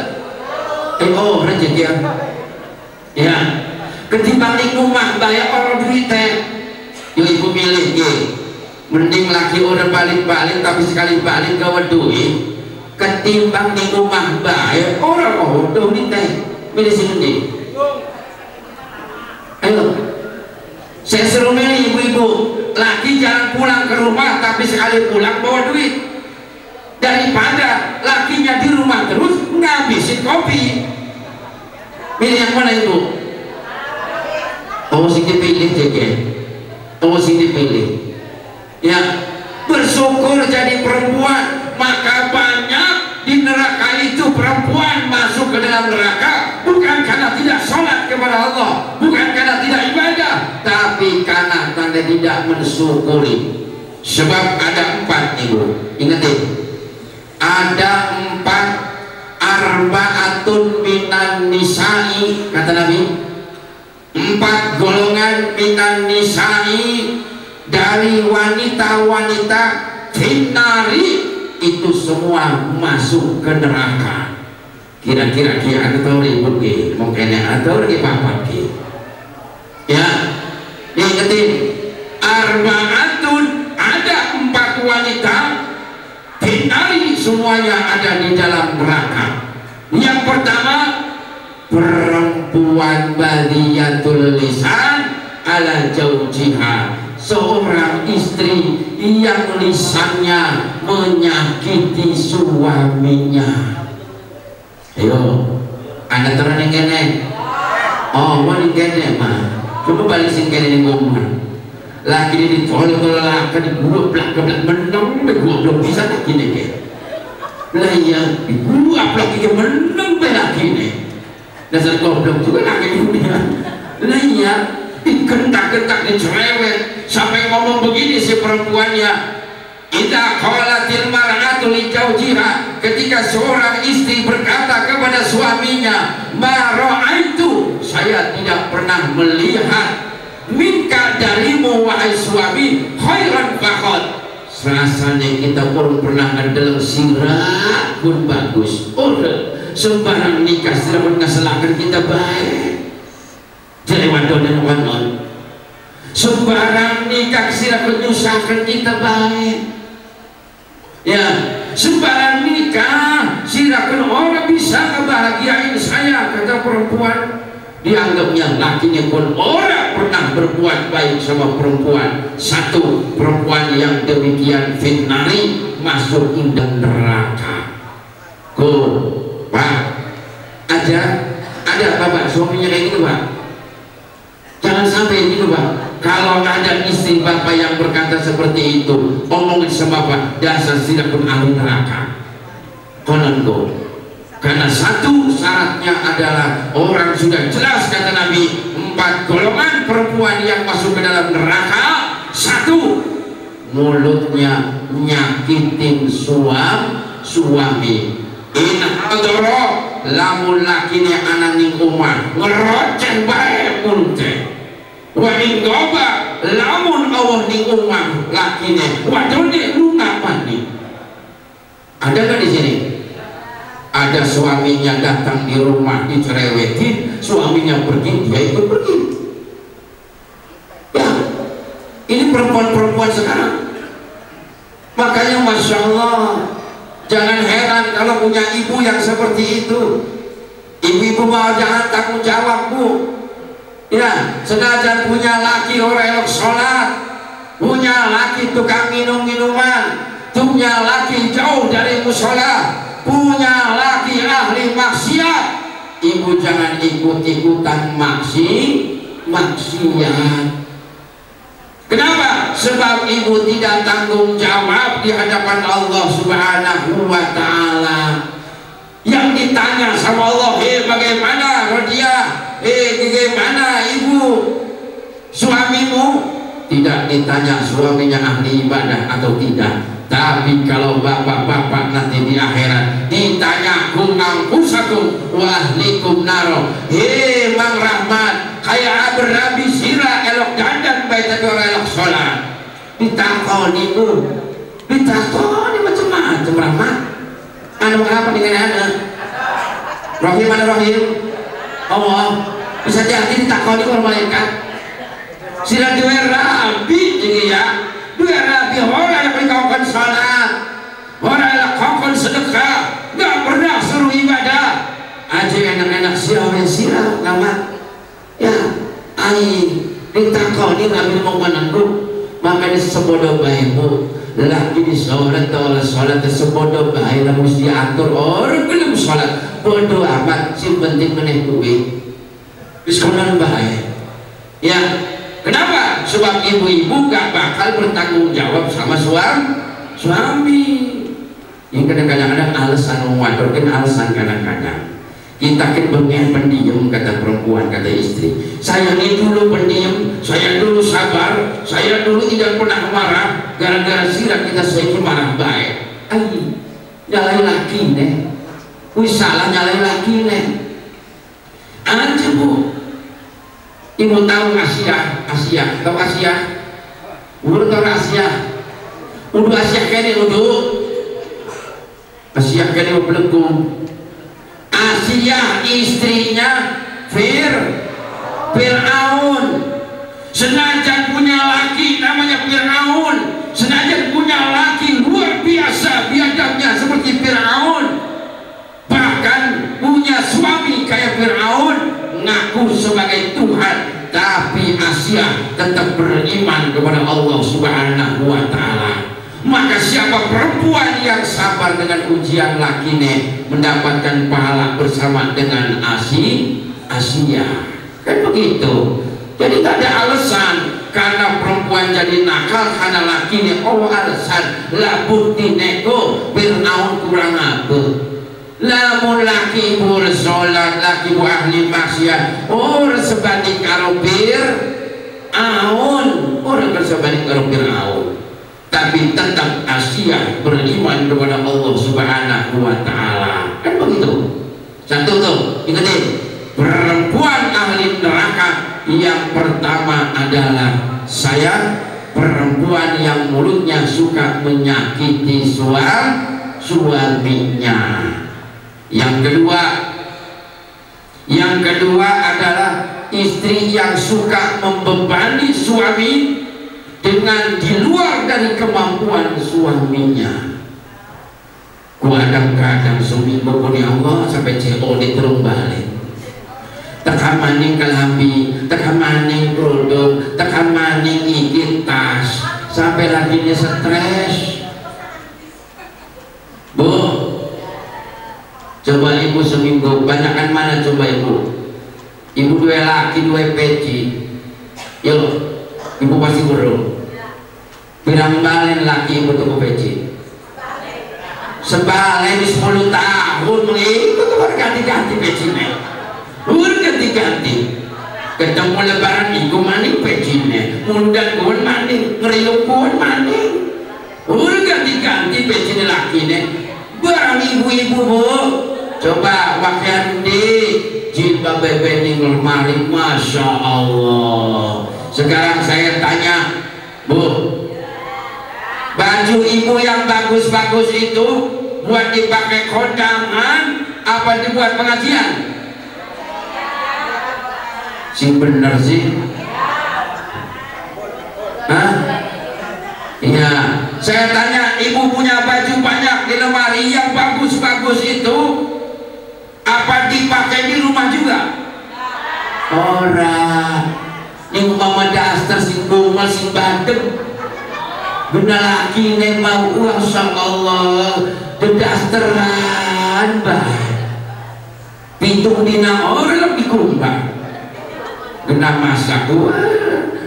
Oh, rezeki ya. Ketimbang di rumah bayar orang duit teh, yo ibu milih ge. Mending laki orang balik-balik tapi sekali balik gawe duit, ketimbang di rumah bayar orang duit teh. Milih sini. Ayo, saya suruh milih ibu-ibu. Laki jangan pulang ke rumah tapi sekali pulang bawa duit, daripada lakinya di rumah terus ngabisin kopi. Pilih yang mana ibu? Oh sing dipilih jeke. Oh sing dipilih. Ya, bersyukur jadi perempuan, maka banyak di neraka saya tidak mensyukuri. Sebab ada 4 ibu, ingetin, ada 4 arba'atun minan nisa'i, kata Nabi, 4 golongan minan nisa'i, dari wanita-wanita finnari, itu semua masuk ke neraka. Kira-kira atau ribut ke mungkin atau lagi papat ke ya, diingetin, arba'atun, ada 4 wanita finnari, semuanya ada di dalam neraka. Yang pertama, perempuan baliyatul lisan ala jaujiha, seorang istri yang lisannya menyakiti suaminya. Ayo, anda terang yang kene, oh mau yang kene mah, coba balik sing kene yang ngomong. Lagi ditolak-tolak, akan digoblok-goblok, menang, goblok bisa tak gini ke? Lah iya, digoblok lagi menang lagi nih. Dasar goblok juga lagi dunia. Lah iya, dikentak-kentak, dicerewet, sampai ngomong begini si perempuannya. Idza qalatil mar'atu li zawjiha, ketika seorang istri berkata kepada suaminya, ma ra'aitu, saya tidak pernah melihat minka darimu wahai suami khairan faqad, rasanya kita pun pernah ngedeleng sirah pun bagus. Sembarang nikah sirah pun ngaselakan kita baik, jadi wadon, sembarang nikah sirah pun nyusahkan kita baik ya, sembarang nikah sirah pun orang bisa ngebahagiain saya, kata perempuan. Dianggapnya lakinya pun orang pernah berbuat baik sama perempuan. 1 perempuan yang demikian finnari, masuk indah neraka. Pak, ada bapak suaminya kayak gitu Pak, jangan sampai gitu Pak. Kalau ada istri bapak yang berkata seperti itu, omongin sama bapak, dasar tidak pun ahli neraka. Konon karena 1 syaratnya adalah orang sudah jelas, kata Nabi, 4 golongan perempuan yang masuk ke dalam neraka. 1, mulutnya nyakitin suami. Inadoro lamun lakine ananing umah ngeroceh bae multe. Wa inggoba lamun Allah ning umah lakine wadone lunga mandi. Ada nggak di sini? Ada suaminya datang di rumah dicerewetin, suaminya pergi, dia ikut pergi. Ya, ini perempuan-perempuan sekarang. Makanya Masya Allah, jangan heran kalau punya ibu yang seperti itu. Ibu-ibu mau jangan tanggung jawab Bu. Ya, senajan punya laki orang elok sholat, punya laki tukang minum-minuman, punya laki jauh dari musola, punya laki ahli maksiat, ibu jangan ikut-ikutan maksiat. Kenapa? Sebab ibu tidak tanggung jawab di hadapan Allah Subhanahu wa Ta'ala. Yang ditanya sama Allah, bagaimana Rodia, bagaimana ibu suamimu? Tidak ditanya suaminya ahli ibadah atau tidak. Tapi kalau bapak-bapak nanti di akhirat ditanya kum angkusakum wa ahlikum naro, Mang Rahmat kayak berabi sira elok dandan baik tapi orang elok sholat, ditakoni Bu, ditakoni macam-macam. Rahmat anu apa dengan anak Rohim mana Rohim Allah bisa jadi ditakoni orang malaikat sira dua rabi jadi ya, dua rabi orang yang berkaukan salat, orang yang berkaukan sedekah, gak pernah suruh ibadah aja enak-enak sirah nama ya aing ditakoni nabi mengenangku. Makanya sebodoh baikmu lagi di sholat atau sholat sebodoh baik lah mesti diatur orang belum sholat bodoh amat sih penting meneh duit diskonan baik ya. Kenapa? Sebab ibu-ibu gak bakal bertanggung jawab sama suami. Yang kadang-kadang ada alasan mewadorkan alasan kadang-kadang Kita kan pendiam, kata perempuan, kata istri. Saya ini dulu pendiam, saya dulu sabar, saya dulu tidak pernah marah. Gara-gara sirah kita saya marah baik. Ay, nyalain laki nih. Wih salah nyalain laki nih. Aja bu. Ibu tahu Asia, tahu Asia? Udah tahu Asia? Udah Asia kene udah. Asia kene belenggu. Asia istrinya Fir'aun. Senajan punya laki namanya Fir'aun, senajan punya laki luar biasa biadabnya seperti Fir'aun, bahkan punya suami kayak Fir'aun, ngaku sebagai Tuhan, tapi Asia tetap beriman kepada Allah Subhanahu wa Ta'ala. Maka siapa perempuan yang sabar dengan ujian lakinya mendapatkan pahala bersama dengan Asia. Kan begitu. Jadi tak ada alasan karena perempuan jadi nakal karena lakinya. Oh alasan lah bukti neko Fir'aun kurang apa. Lamun laki ibu sholat, laki ibu ahli maksiat, orang sebanding karo Fir'aun, orang bersebanding karo Fir'aun. Tapi tetap Asia beriman kepada Allah Subhanahu wa Ta'ala. Kan begitu. Satu tuh, ingetin. Perempuan ahli neraka yang pertama adalah saya, perempuan yang mulutnya suka menyakiti suaminya. Yang kedua adalah istri yang suka membebani suami dengan di luar dari kemampuan suaminya. Kadang-kadang seminggu pun ya Allah sampai COD terung balik. Tekan maning kelambi, tekan maning kerudung, tekan maning gigit tas, sampai lakinya stres. Bu, coba ibu seminggu banyakkan mana coba ibu? Ibu dua laki dua peci, yuk. Ibu pasti burung. Pirang balen laki ibu tuh peci. Sebalen 10 tahun itu berganti-ganti pecinya. Berganti-ganti. Ketemu lebaran ibu maning pecinya. Mundan kuan maning, ngeriuk kuan maning. Berganti-ganti pecinya lakinya. Barang ibu-ibu bu. Coba pakaian di jilbab bebe ning lemari, masya Allah. Sekarang saya tanya, Bu, baju ibu yang bagus-bagus itu buat dipakai kondangan apa dibuat pengajian? Si bener sih? Hah? Iya. Saya tanya, ibu punya baju banyak di lemari yang bagus-bagus itu apa dipakai di rumah juga? Orang yang mama daster sing bunga sing bandem bener lagi nih mau uang sama Allah dedasteran bah pintu dina orang lebih kumbang kena masak gua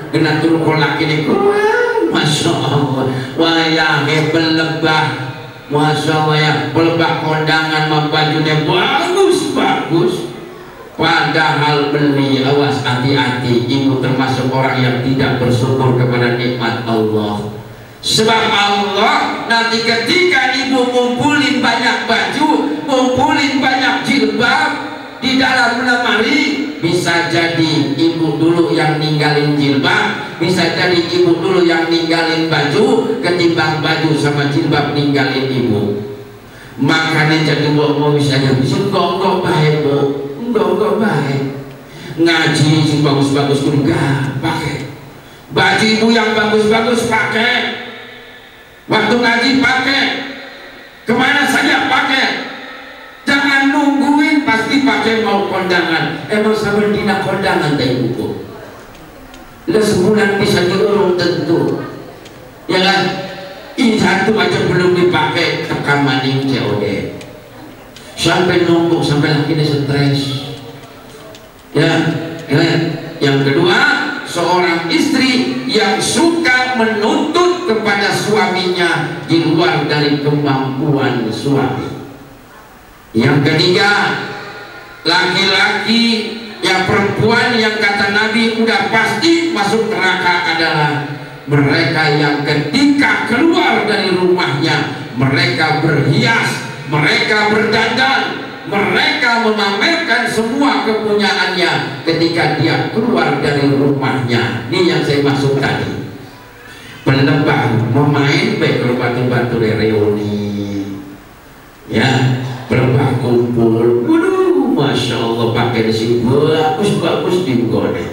kena turun kolak ini gua masya Allah wayangnya belebah masya Allah ya belebah kondangan membajunya bagus-bagus. Padahal beli, awas hati-hati, ibu termasuk orang yang tidak bersyukur kepada nikmat Allah. Sebab Allah nanti ketika ibu ngumpulin banyak baju, ngumpulin banyak jilbab di dalam lemari, bisa jadi ibu dulu yang ninggalin jilbab, bisa jadi ibu dulu yang ninggalin baju, ketimbang baju sama jilbab ninggalin ibu. Makanya jadi mau bisa jadi kok baik bu. Enggak baik. Ngaji sing bagus-bagus enggak pakai. Baju ibu yang bagus-bagus pakai. Waktu ngaji pakai. Kemana saja pakai. Jangan nungguin pasti pakai mau kondangan. Emang sabar dina kondangan teh ibuku. Lah sebulan bisa diurung tentu. Ya kan? Ini satu aja belum dipakai tekan maning COD. Sampai numpuk sampai lagi stres. Ya, yang kedua, seorang istri yang suka menuntut kepada suaminya di luar dari kemampuan suami. Yang ketiga, laki-laki yang perempuan yang kata Nabi udah pasti masuk neraka adalah mereka yang ketika keluar dari rumahnya mereka berhias, mereka berdandan, mereka memamerkan semua kepunyaannya ketika dia keluar dari rumahnya. Ini yang saya maksud tadi. Pelebah memain baik batu-batu reuni, ya, pelebah kumpul. Waduh, masya Allah pakai si bagus di gone.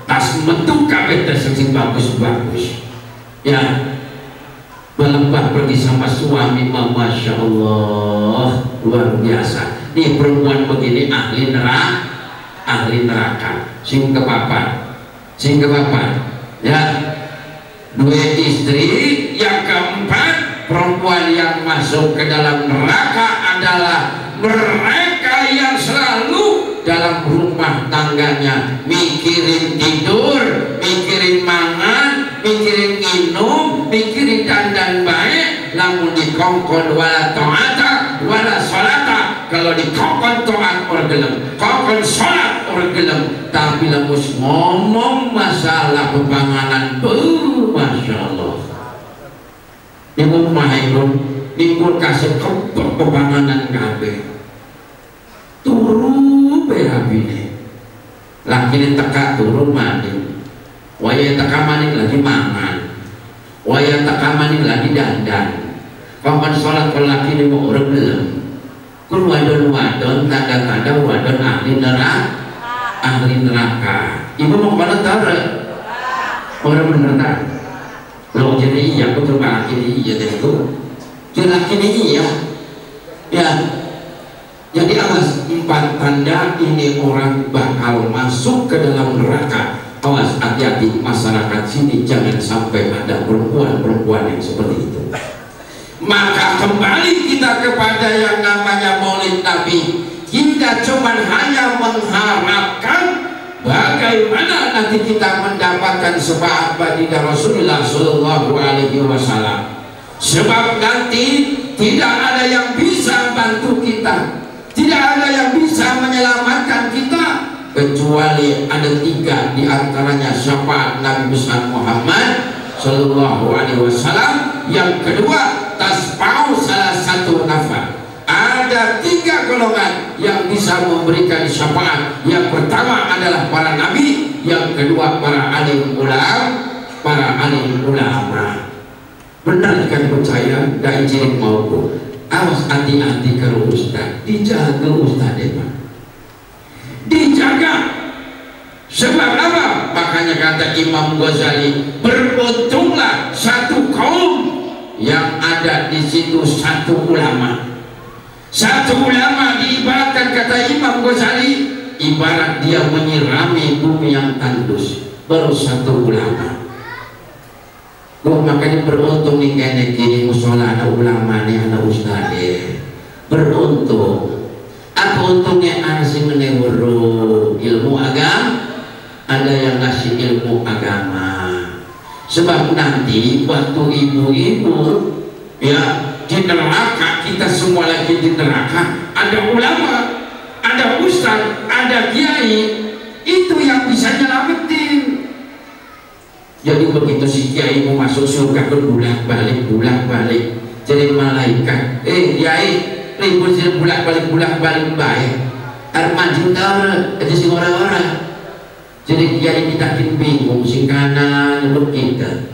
Tas metu kabeh tas sing bagus-bagus. Ya. Pelebah pergi sama suami, masya Allah luar biasa. Nih perempuan begini ahli neraka. Sing kepapan, ya. 2 istri, yang keempat perempuan yang masuk ke dalam neraka adalah mereka yang selalu dalam rumah tangganya mikirin tidur, mikirin mangan, mikirin minum, mikirin dandan baik, namun dikongkon wala ta'ata wala salata. Kalau dikongkon ta'at orang gelem, kongkon salat orang gelem, tapi lemus ngomong masalah pembangunan, masya Allah. Nimun mahaimun, nimun kasih kepok pembangunan kabeh. Turu berabine, laki ini teka turu mandi, waya teka mandi lagi mangan, waya teka mandi lagi dandan. Kapan sholat kalau laki ini mau orang belum? Kun wadon tanda-tanda wadon ahli neraka. Ibu mau kemana tara? Orang bener tak? Lo jadi iya, aku coba laki ini iya deh itu. Jadi laki ini iya, ya. Jadi awas 4 tanda ini orang bakal masuk ke dalam neraka. Awas, hati-hati masyarakat sini jangan sampai ada perempuan-perempuan yang seperti itu. Maka kembali kita kepada yang namanya Maulid Nabi. Kita cuma hanya mengharapkan bagaimana nanti kita mendapatkan syafaat baginda Rasulullah Shallallahu Alaihi Wasallam. Sebab nanti tidak ada yang bisa bantu kita. Tidak ada yang bisa menyelamatkan kita kecuali ada 3 diantaranya syafaat Nabi besar Muhammad Sallallahu Alaihi Wasallam. Yang kedua tasbau salah satu nafas. Ada 3 golongan yang bisa memberikan syafaat. Yang pertama adalah para nabi, yang kedua para alim ulama. Benar kan percaya? Dak izin mau. Awas hati-hati kalau ustaz, dijaga ustaz Pak, dijaga. Sebab apa? Makanya kata Imam Ghazali, beruntunglah satu kaum yang ada di situ satu ulama. Satu ulama diibaratkan kata Imam Ghazali, ibarat dia menyirami bumi yang tandus. Baru satu ulama. Makanya beruntung nih kayaknya gini musola ada ulama nih, ada ustaz beruntung. Apa untungnya anak sih menewuru ilmu agama? Ada yang ngasih ilmu agama. Sebab nanti waktu ibu-ibu ya di neraka, kita semua lagi di neraka, ada ulama, ada ustaz, ada kiai, itu yang bisa nyelamatin. Jadi begitu si kiai mau masuk surga berbulak-balik, jadi malaikat. Kiai, ribut sih bulak-balik baik. Armanjing tahu, ada si orang-orang. Jadi kiai kita bingung, si kanan nyebut kita,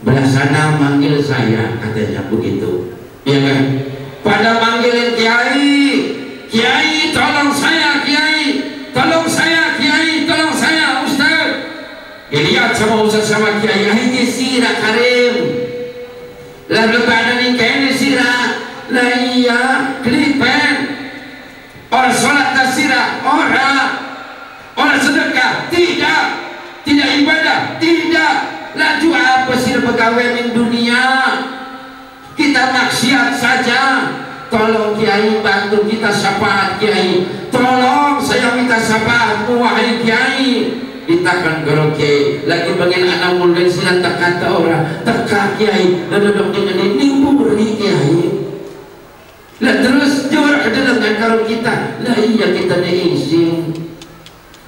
belah sana manggil saya, katanya begitu. Iya kan? Pada manggilin kiai, tolong saya kiai, tolong saya kiai, tolong saya ustaz. Lihat sama ustaz sama kiai, akhirnya sirah karim. Lalu badan ini kayaknya sirah, lah iya, klipen. Orang sholat tak sirah, orang sedekah, tidak ibadah, tidak. Laju apa sih pegawai di dunia? Kita maksiat saja. Tolong kiai bantu kita syafaat kiai. Tolong saya minta syafaat wahai kiai. Ditakan kalau kiai lagi bagian anak muda silat tak kata orang teka kiai dan duduk dengan ini buri kiai. Lah terus juara ke dalam kalau kita, lah iya kita diizin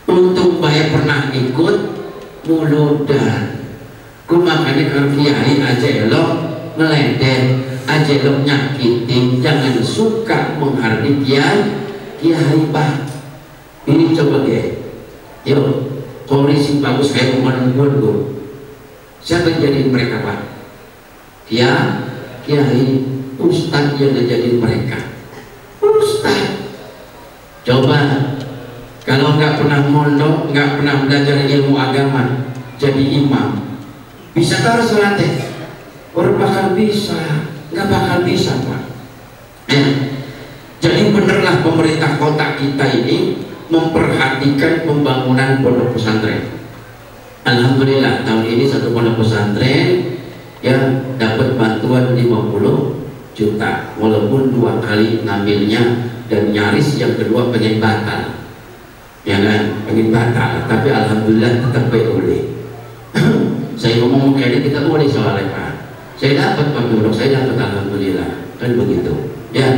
untuk bayar pernah ikut muludan. Ku makanya kalau kiai aja elok ngeledek, aja elok nyakitin, jangan suka menghargai kiai bah. Ini coba deh, yuk polisi bagus kayak kemarin gue. Siapa yang jadiin mereka pak? Kiai, ustadz yang ngejadiin mereka. Ustadz, coba kalau nggak pernah mondok, nggak pernah belajar ilmu agama, jadi imam, bisa taruh sholatnya? Orang bakal bisa, nggak bakal bisa pak. Jadi benerlah pemerintah kota kita ini memperhatikan pembangunan pondok pesantren. Alhamdulillah tahun ini satu pondok pesantren yang dapat bantuan 50 juta, walaupun 2 kali ngambilnya dan nyaris yang kedua pengen batal, ya kan, pengen batal, tapi alhamdulillah tetap boleh. Saya ngomong kayak kita boleh soalnya pak, saya dapat pak Duduk, saya dapat alhamdulillah, kan begitu ya.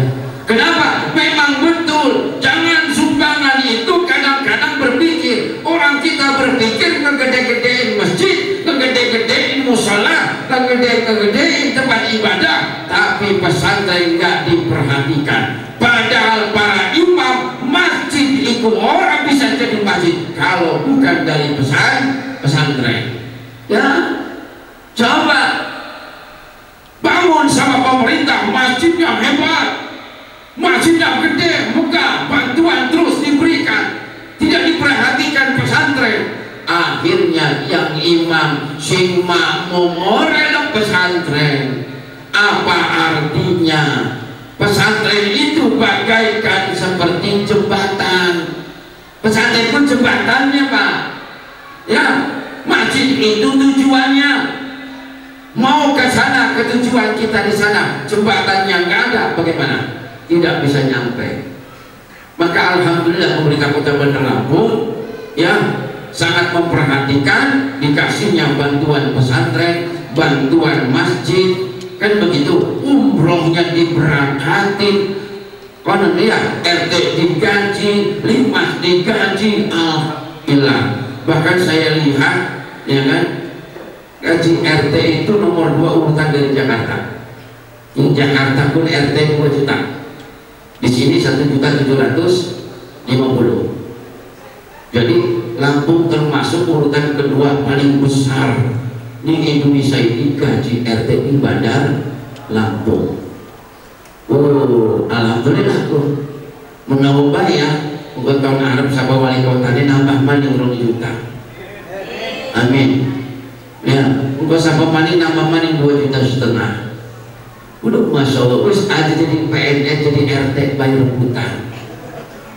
Kenapa? Memang betul, jangan sumbangan itu kadang-kadang berpikir, orang kita berpikir ngegede-gedein masjid, ngegede-gedein musola, ngegede-gedein tempat ibadah, tapi pesantren nggak diperhatikan. Padahal para imam masjid itu orang bisa jadi masjid kalau bukan dari pesantren. Ya, coba bangun sama pemerintah masjid yang hebat, masjid yang gede, megah, bantuan terus diberikan, tidak diperhatikan pesantren. Akhirnya yang imam sing makmum orang pesantren. Apa artinya? Pesantren itu bagaikan seperti jembatan. Pesantren pun jembatannya pak. Ya, masjid itu tujuannya mau ke sana, ke tujuan kita di sana, jembatannya nggak ada, bagaimana? Tidak bisa nyampe. Maka alhamdulillah pemerintah Kota Bandar Lampung ya sangat memperhatikan, dikasihnya bantuan pesantren, bantuan masjid, kan begitu. Umrohnya diberangkatin, konon ya RT digaji, limas digaji, alhamdulillah. Bahkan saya lihat ya kan, gaji RT itu nomor 2 urutan dari Jakarta. Di Jakarta pun RT 2 juta. Di sini 1.750.000. Jadi Lampung termasuk urutan kedua paling besar di Indonesia ini gaji RT di Bandar Lampung. Oh, alhamdulillah tuh menambah ya. Bukan tahun Arab sahabat wali kota ini nambah mani urung juta. Amin. Ya, bukan sahabat mani nambah mani 2,5 juta. Udah masya Allah, terus aja jadi PNS, jadi RT bayar rebutan.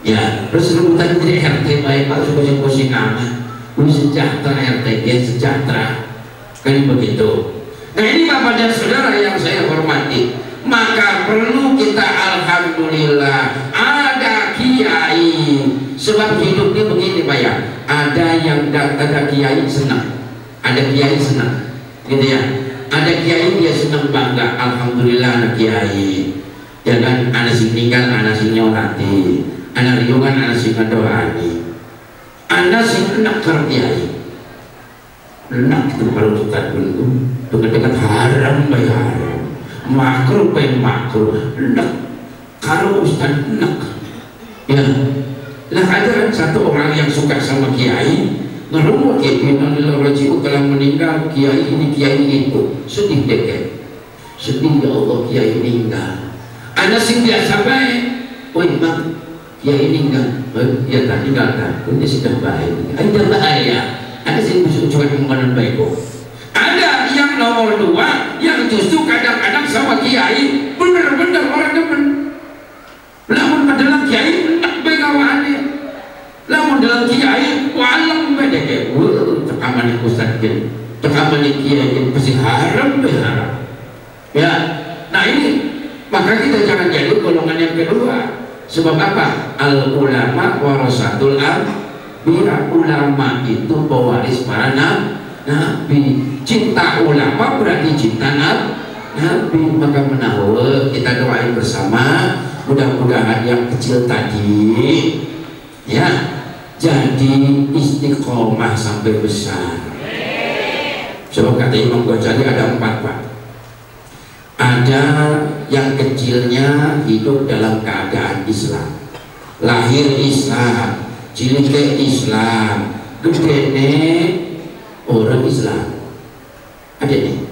Ya, terus rebutan jadi RT bayar pak pusing-pusing amat. Udah sejahtera RT, dia sejahtera. Kan begitu. Nah ini bapak dan saudara yang saya hormati, maka perlu kita alhamdulillah ada kiai. Sebab hidupnya begini pak ya, ada yang ada kiai senang, ada kiai senang, gitu ya. Ada kiai dia senang bangga, alhamdulillah anak kiai. Ya kan, anak sing meninggal, anak sing nyolati, anak riungan, anak sing ngedoani, anak sing enak karo kiai. Enak itu kalau kita dulu, dekat-dekat haram bayar haram, makruh bayar makruh, enak kalau ustaz enak. Ya, lah ada satu orang yang suka sama kiai. Ngerumu kiai kalau meninggal kiai ini kiai itu sedih deh, sedih ya Allah kiai meninggal. Ada sing biasa baik, oh imam kiai meninggal, ya tak tinggalkan, ini sudah baik, ada bahaya. Ada sing cuma kemana baik kok. Ada yang nomor 2 yang justru kadang-kadang sama kiai bener-bener orang demen. Lamun adalah kiai enak begawannya. Lamun dalam kiai walang bedeke, tekaman ustaz kiai, tekaman kiai pasti haram berharam. Ya, nah ini maka kita jangan jadi golongan yang kedua. Sebab apa? Al ulama warasatul anbiya, ulama itu pewaris para nabi. Cinta ulama berarti cinta nabi. Maka menawa kita doain bersama. Mudah-mudahan yang kecil tadi ya jadi istiqomah sampai besar. Sebab kata Imam Ghazali ada 4 Pak. Ada yang kecilnya hidup dalam keadaan Islam, lahir Islam, cilik Islam, gedene orang Islam. Ada nih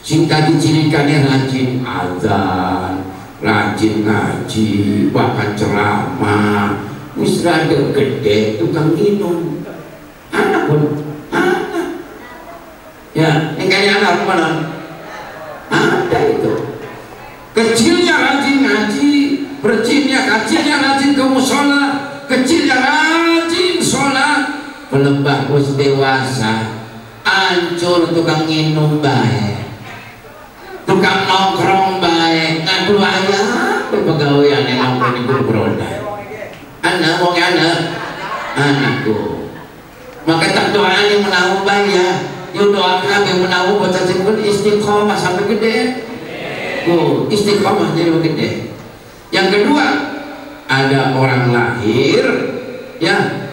sing tadi cilikannya rajin azan, rajin ngaji, bahkan ceramah, wis rada gede tukang minum, anak pun anak ya, yang kayak anak mana ada itu, kecilnya rajin ngaji, kecilnya rajin ke musola, kecilnya rajin sholat, pelembah us dewasa hancur tukang minum baik, tukang nongkrong baik, ngadu ayah pegawaian yang nongkrong itu beronda. Anak mau anakku, maka tak doa yang menahu bayar, yuk doakan yang menahu baca sebut istiqomah sampai gede. Istiqomah jadi gede. Yang kedua, ada orang lahir ya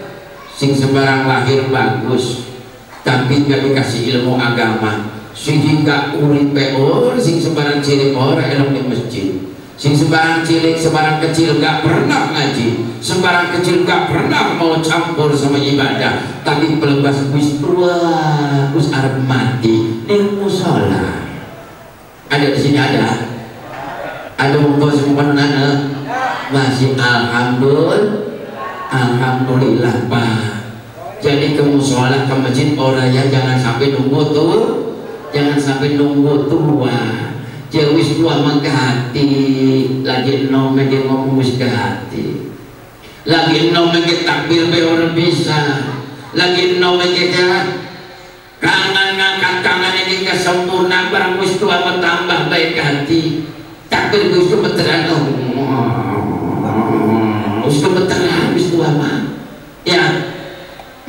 sing sembarang lahir bagus tapi gak dikasih ilmu agama, sehingga urip peor sing sembarang cilik orang elok di masjid, sing sembarang cilik sembarang kecil gak pernah ngaji, sembarang kecil gak pernah mau campur sama ibadah, tapi pelebas wis tua wis arep mati ning musola. Ada di sini ada bos semuanya masih alhamdulillah Pak. Jadi ke musola ke masjid orangnya jangan sampai nunggu tua. Jawis tua menghati lagi nom lagi ngomong wis hati, lagi nom lagi takbir be orang bisa, lagi nom lagi kangen ngangkat tangan ini kesempurna barang wis tua bertambah baik hati, takbir wis kebetulan wis kebetulan wis tua mah ya,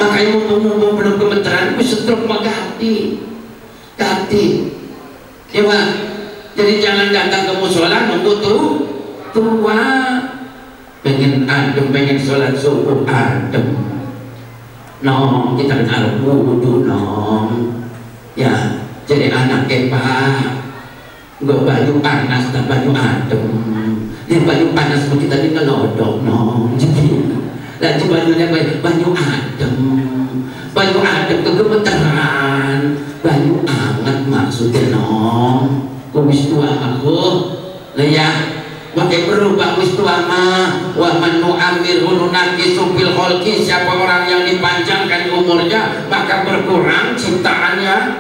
makanya mumpung belum kebetulan wis setruk menghati ya Pak. Jadi jangan datang ke musola nunggu tua, pengen adem, pengen sholat subuh adem, nong kita harus wudu nong ya. Jadi anak Pak nggak baju panas dan baju adem, yang baju panas pun kita di ngelodok nong, dan bajunya baju adem kegemeteran, baju hangat maksudnya nong. Wis tua aku lah ya, pakai berubah wis tua mah. Wa man nu'amir hununaki supil kholki, siapa orang yang dipanjangkan umurnya maka berkurang ciptaannya.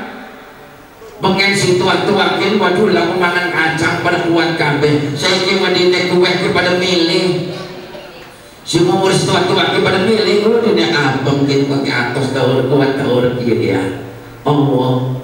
Pengen si tua-tuakin waduh laku mangan kacang pada kuat kabeh, saya kira dine kueh kepada milih si umur si tua-tuakin pada milih dunia abang gitu pakai atas daur kuat daur dia Allah.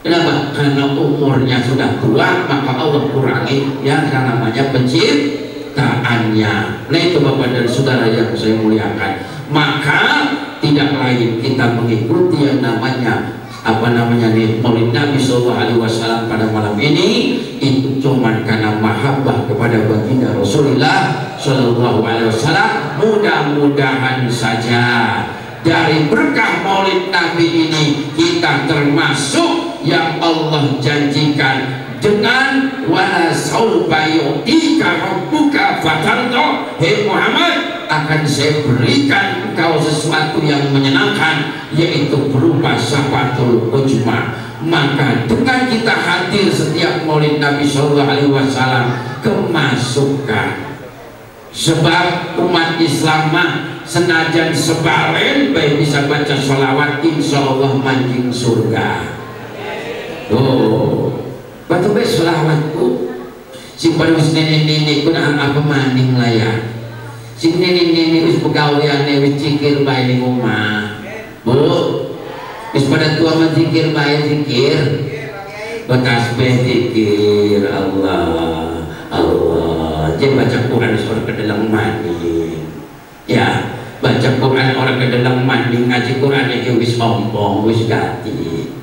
Kenapa? Karena umurnya sudah tua maka Allah kurangi yang namanya penciptaannya. Nah itu Bapak dan Saudara yang saya muliakan, maka tidak lain kita mengikuti yang namanya Maulid Nabi SAW pada malam ini itu cuma karena mahabbah kepada baginda Rasulullah SAW. Mudah-mudahan saja dari berkah Maulid Nabi ini kita termasuk yang Allah janjikan dengan wala saufa yu'tika rabbuka fatarda, hei Muhammad akan saya berikan engkau sesuatu yang menyenangkan, yaitu berupa syafatul ujma. Maka dengan kita hadir setiap Maulid Nabi SAW kemasukan, sebab umat Islam mah senajan sebalen baik bisa baca sholawat insya Allah mancing surga. Batu baik sholawatku si pada wis nenek-nenek pun apa maning lah ya, si nenek-nenek wis pegawaiannya wis cikir baik di rumah Bu, wis pada tua menzikir baik zikir bertasbih zikir Allah jangan baca Quran orang ke dalam mandi ya, baca Quran orang ke dalam mandi ngaji Quran itu wis ompong wis ganti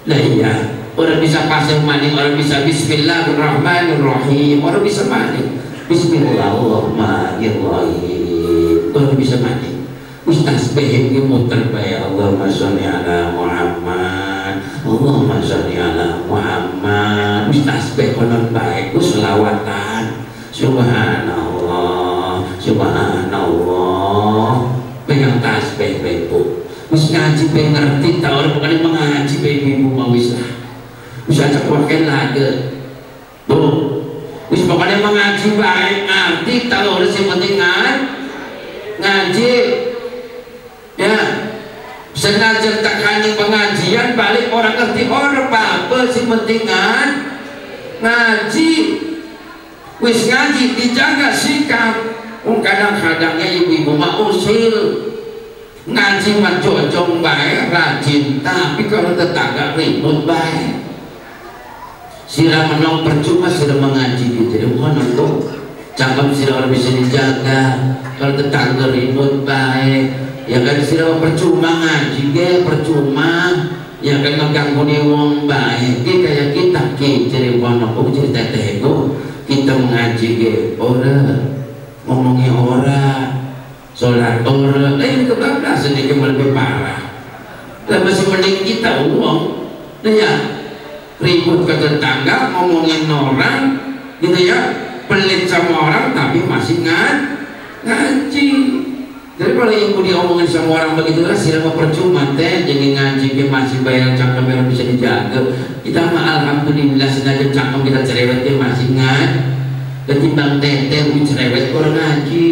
lah ya. Orang bisa pasang maning, orang bisa bismillahirrahmanirrahim, orang bisa maning. Bismillahirrahmanirrahim. Tuh bisa mati. Ustaz pengen muter bae Allahumma sholli ala Muhammad. Allahumma sholli ala Muhammad. Ustaz pengen bae ku selawatan. Subhanallah, subhanallah. Pegang tasbih bae bu. Wis ngaji bae ngerti ta ora bukan mengaji bae ibu mau wis lah. Wis ajak pakai lagi. Bu. Wis pokoknya mengaji bae ngerti ta ora sing penting ngaji. Ya, senajan tekani pengajian balik orang ngerti orang apa sih pentingan ngaji. Wis ngaji dijaga sikap. Kadang-kadangnya ibu-ibu mah usil ngaji mah jojong baik rajin, tapi kalau tetangga ribut baik sila menong percuma sila mengaji gitu. Mohon untuk cakap sila orang bisa dijaga. Kalau tetangga ribut baik ya kan sila percuma ngaji ge percuma ya kan mengganggu nih wong baik ge kayak kita cerita pondok cerita tego kita mengaji ge ora ngomongnya ora sholat ora ini kebablasan ini lebih parah lah masih mending kita uang ya ribut ke tetangga ngomongin orang gitu ya pelit sama orang tapi masih ngaji. Jadi kalau ibu diomongin sama orang begitu lah silahkan percuma teh jadi ngaji dia masih bayar cakap yang bisa dijaga. Kita mah alhamdulillah sengaja cakap kita cerewet dia masih ngaji. Ketimbang teteh cerewet orang ngaji.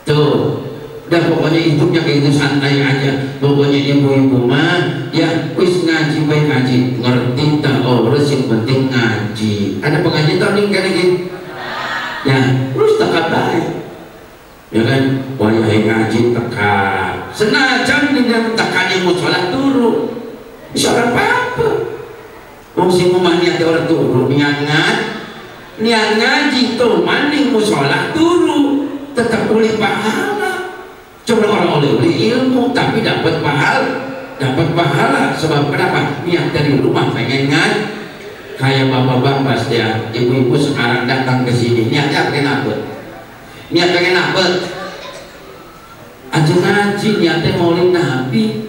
Tuh, dan pokoknya hidupnya kayak gitu santai aja. Pokoknya ibu-ibu mah ya wis ngaji baik ngaji ngerti tak orang yang penting ngaji. Ada pengajian tahun ini kan lagi? Ya, terus tak baik. Ya kan, wayah ngaji tekan senajan dengan tekan yang mau sholat turun bisa apa-apa mesti mau niat orang turun niat ngaji tuh maning mau sholat turun tetap boleh pahala. Coba orang oleh ilmu tapi dapat pahala sebab kenapa niat dari rumah pengen ngaji kayak bapak-bapak ya ibu-ibu sekarang datang ke sini niatnya kenapa? Niat pengen apa? Aja ngaji niatnya maulid Nabi.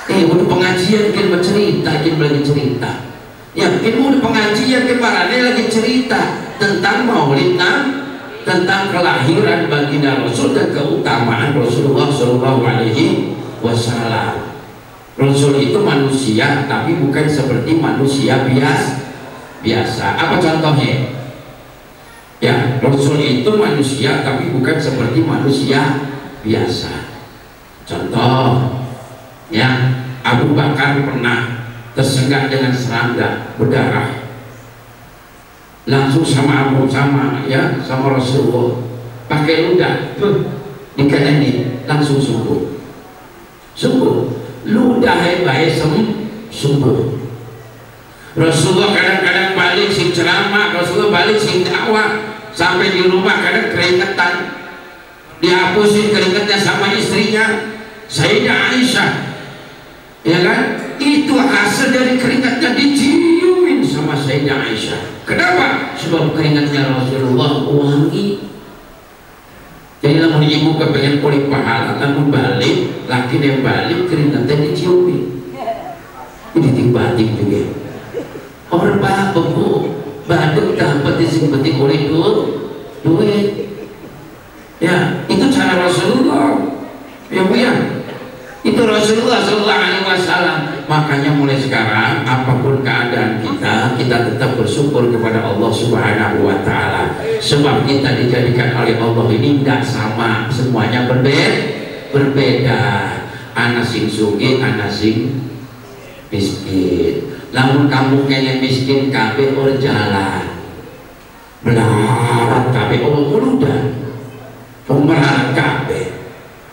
Udah pengajian kan bercerita, kan lagi cerita. Ya, udah pengajian kan marane lagi cerita tentang maulid Nabi, tentang kelahiran baginda Rasul dan keutamaan Rasulullah Shallallahu Alaihi Wasallam. Rasul itu manusia, tapi bukan seperti manusia biasa. Apa contohnya? Ya, Rasul itu manusia tapi bukan seperti manusia biasa. Contoh, ya Abu Bakar pernah tersengat dengan serangga berdarah. Langsung sama Rasulullah pakai ludah dikanani langsung sembuh. Ludah baik sembuh. Rasulullah kadang-kadang balik sing ceramah, Rasulullah balik sing dakwah sampai di rumah kadang keringetan dihapusin keringetnya sama istrinya Sayyidah Aisyah ya kan itu hasil dari keringatnya diciumin sama Sayyidah Aisyah. Kenapa? Sebab keringatnya Rasulullah wangi. Jadi namun ibu kepengen kulit pahala namun balik laki dia balik keringatnya diciumin ini tiba-tiba juga orang bapak bu badut dapat yang penting oleh duit ya itu cara Rasulullah ya bu ya itu Rasulullah Sallallahu Alaihi Wasallam. Makanya mulai sekarang apapun keadaan kita tetap bersyukur kepada Allah Subhanahu Wa Taala sebab kita dijadikan oleh Allah ini tidak sama semuanya berbeda anak sing sugih anak sing miskin. Namun kamu kayaknya miskin kabeh orang jalan melarat kabeh orang muda pemerahan kabeh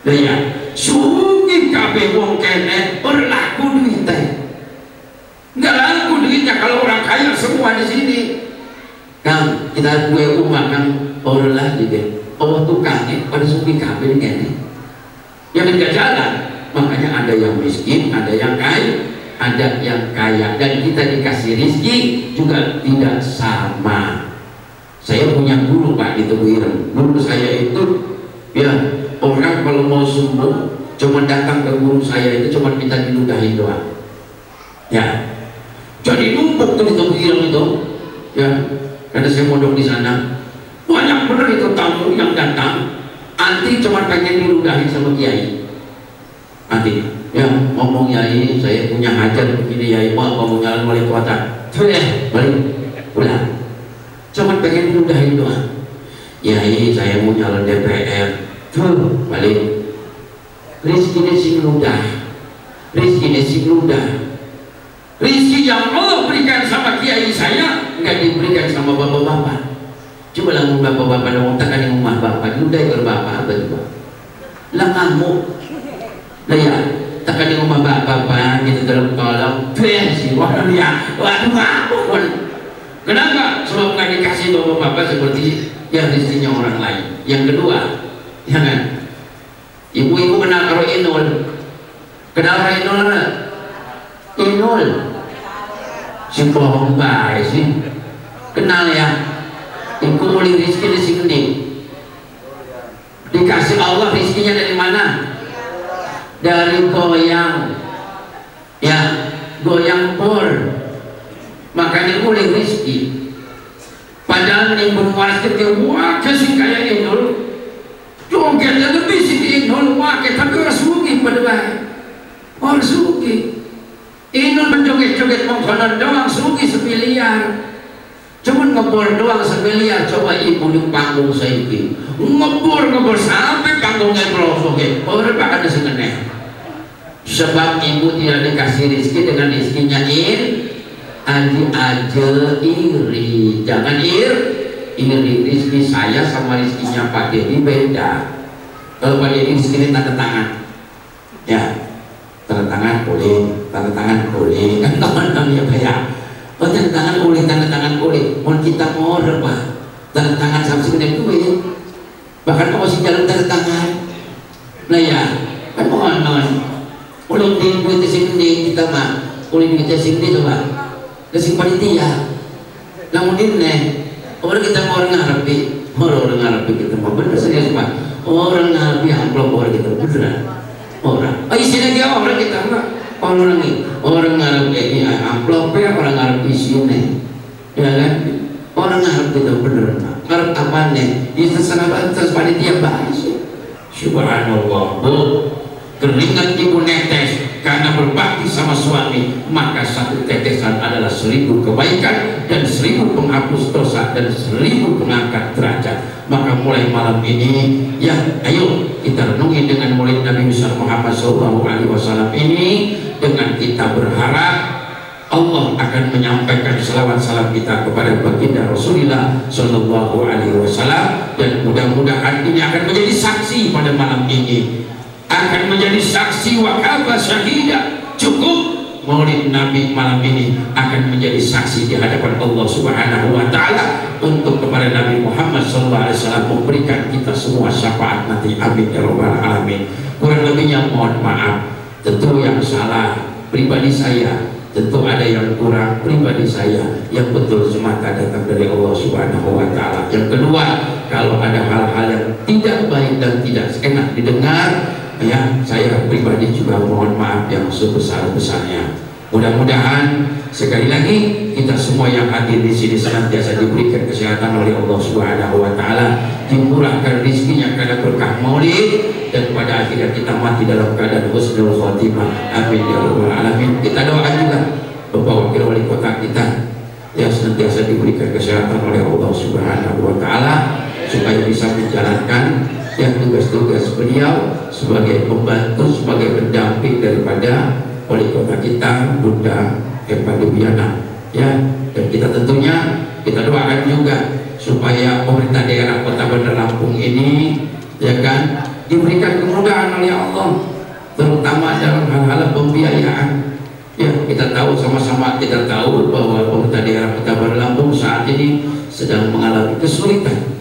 ya sugih kabeh wong kene berlaku duitnya nggak laku duitnya kalau orang kaya semua di sini kan kita gue makan orang lah juga orang tukangnya pada sugih kabeh kene yang nggak jalan. Makanya ada yang miskin ada yang kaya ada yang kaya dan kita dikasih rezeki juga tidak sama Saya punya guru Pak di Tebu Ireng. Guru saya itu ya, orang kalau mau sembuh cuma datang ke guru saya itu cuma minta diludahin doang ya. Jadi numpuk tuh di Tebu Ireng itu ya, karena saya mondok di sana. Banyak bener itu tamu yang datang, anti cuma pengen diludahin sama kiai. Anti ya ngomong, yai saya punya hajat begini, yai mau ngomong jalan wali kota tuh ya, balik udah cuma pengen diludahin doang. Yai saya mau nyalon DPR tuh, balik rizkinya sing ludah, rizkinya sing ludah. Rizki yang Allah berikan sama kiai saya nggak diberikan sama bapak-bapak. Coba lah bapak-bapak dong, tekan di rumah bapak ludah ke bapak apa coba lah ngamuk lah ya, tekan di rumah bapak gitu dalam kolom pensi, waduh ya, waduh ngamuk. Kenapa? Sebab nggak dikasih bapak-bapak seperti yang rizkinya orang lain. Yang kedua ya kan, ibu-ibu kenal karo Inul, kenal karo Inul nggak? Inul si bohong baik sih, kenal ya. Iku mulai rizki di sini dikasih Allah. Rizkinya dari mana? Dari goyang ya, goyang pur, makanya mulai rizki. Padahal menimbun waras kecil wah kasih kayak Inul, jogetnya lebih sih Inul wah, tapi orang sugi pada baik, orang sugi. Inul menjoget-joget mengkonon doang sugi semiliar, cuman ngebor doang semiliar. Coba ibu di panggung saiki ngebor sampai panggungnya pelosok orang bakal disengeneh. Sebab ibu tidak dikasih rizki dengan rizkinya adi aja iri, jangan iri. Rizki saya sama rizkinya Pak Dedi beda. Kalau Pak Dedi rizkinya tanda tangan ya, tanda tangan boleh, tanda tangan boleh kan teman-teman ya kayak oh tanda tangan boleh, mau kita mau Pak tanda tangan sampai segede duit, bahkan kalau masih jalan tanda tangan nah ya kan mohon ulang di duit segede kita mah ulang duit segede coba kasih panitia namun ini orang kita mau ngarepi, orang ngarepi kita mau bener serius Pak, orang ngarepi amplop orang kita beneran orang isinya dia orang kita enggak orang ngarep amplopnya, orang ngarep isinya ya kan, orang ngarep kita bener ngarep apa nih ya terserah panitia baik sih. Subhanallah Bu, keringat ibu netes karena berbakti sama suami, maka satu tetesan adalah 1000 kebaikan dan 1000 penghapus dosa dan 1000 pengangkat derajat. Maka mulai malam ini ya ayo kita renungi dengan maulid Nabi Muhammad SAW ini, dengan kita berharap Allah akan menyampaikan selawat salam kita kepada baginda Rasulullah SAW, dan mudah-mudahan ini akan menjadi saksi pada malam ini, akan menjadi saksi wakabah syahidah. Cukup maulid Nabi malam ini akan menjadi saksi di hadapan Allah Subhanahu wa Ta'ala untuk kepada Nabi Muhammad SAW memberikan kita semua syafaat nanti. Amin ya rabbal alamin. Kurang lebihnya mohon maaf, tentu yang salah pribadi saya, tentu ada yang kurang pribadi saya, yang betul semata datang dari Allah Subhanahu wa Ta'ala. Yang kedua, kalau ada hal-hal yang tidak baik dan tidak enak didengar ya, saya pribadi juga mohon maaf yang sebesar-besarnya. Mudah-mudahan sekali lagi kita semua yang hadir di sini senantiasa diberikan kesehatan oleh Allah Subhanahu wa Ta'ala, dimurahkan rizkinya karena berkah maulid, dan pada akhirnya kita mati dalam keadaan husnul khotimah. Amin ya rabbal alamin. Kita doakan juga Bapak Wakil Wali Kota kita yang senantiasa diberikan kesehatan oleh Allah Subhanahu wa Ta'ala supaya bisa menjalankan yang tugas-tugas beliau sebagai pembantu, sebagai pendamping daripada wali kota kita Bunda Eva Dewiana ya. Dan kita tentunya kita doakan juga supaya pemerintah daerah Kota Bandar Lampung ini ya kan diberikan kemudahan oleh Allah, terutama dalam hal-hal pembiayaan ya. Kita tahu sama-sama, kita tahu bahwa pemerintah daerah Kota Bandar Lampung saat ini sedang mengalami kesulitan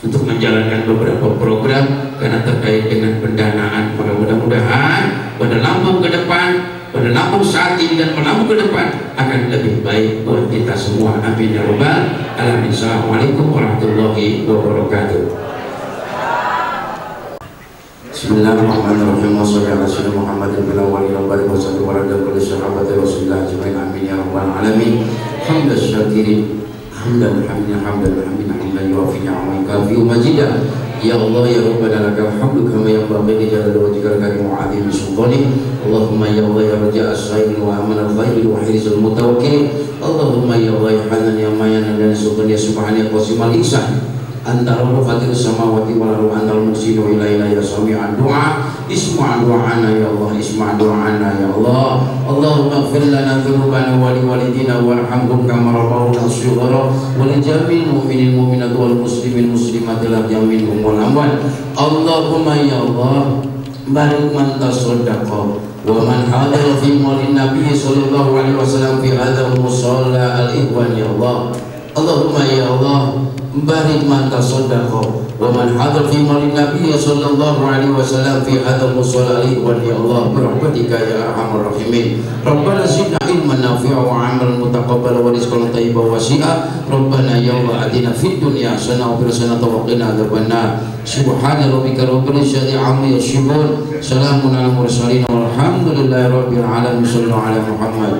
untuk menjalankan beberapa program karena terkait dengan pendanaan. Maka mudah-mudahan Bandar Lampung ke depan menabung saat ini dan menabung ke depan akan lebih baik buat kita semua. Amin ya rabbal alamin. Assalamualaikum warahmatullahi wabarakatuh. Bismillahirrahmanirrahim. Wassallallahu ala sayyidina Muhammadin bil awwalin wal akhirin wa sallallahu ala kulli sahabati rasulillah ajmain. Amin ya rabbal alamin. Hamdan syakirin hamdan hamdan yuwafi ni'amahu kafi majidah. Ya Allah ya Rabbana lakal hamdu kama yanbaghi li jalali wajhikal karim wa 'azimi sultanik. Allahumma ya Allah ya raja'a as-sa'ilin wa aman al-ghaibin wa hirzal mutawakkilin. Allahumma ya Allah ya hanan ya mayan dan sultan ya subhana ya qasimal ihsan. Anta rabbu fatirus samawati wal ardi antal muqsitu ila ya sami'an du'a. Isma' du'ana ya Allah, isma' du'ana ya Allah. Allahumma ighfir lana dzunubana wa li walidina warhamhum kama rabbawna shighara wa li jami'il mu'minin mu'minat wal muslimin muslimat al minhum wal amwat. Allahumma ya Allah barik man tasaddaqa wa man hadara fi maulid nabi sallallahu alaihi wasallam fi hadzal musalla al ihwan ya Allah. Allahumma ya Allah barik man tasaddaqa wa man hadar fi maulid nabi sallallahu alaihi wasallam fi hadzal musalla wa ya Allah birahmatika ya arhamar rahimin. Rabbana zidna ilman nafi'a wa 'amalan mutaqabbala wa rizqan thayyiban wasi'a. Rabbana ya Allah atina fid dunya hasanah wa fil akhirati wa qina adzabannar. Subhana rabbika rabbil izzati 'amma yasifun. Salamun alal mursalin walhamdulillahi rabbil alamin. Sallallahu ala Muhammad.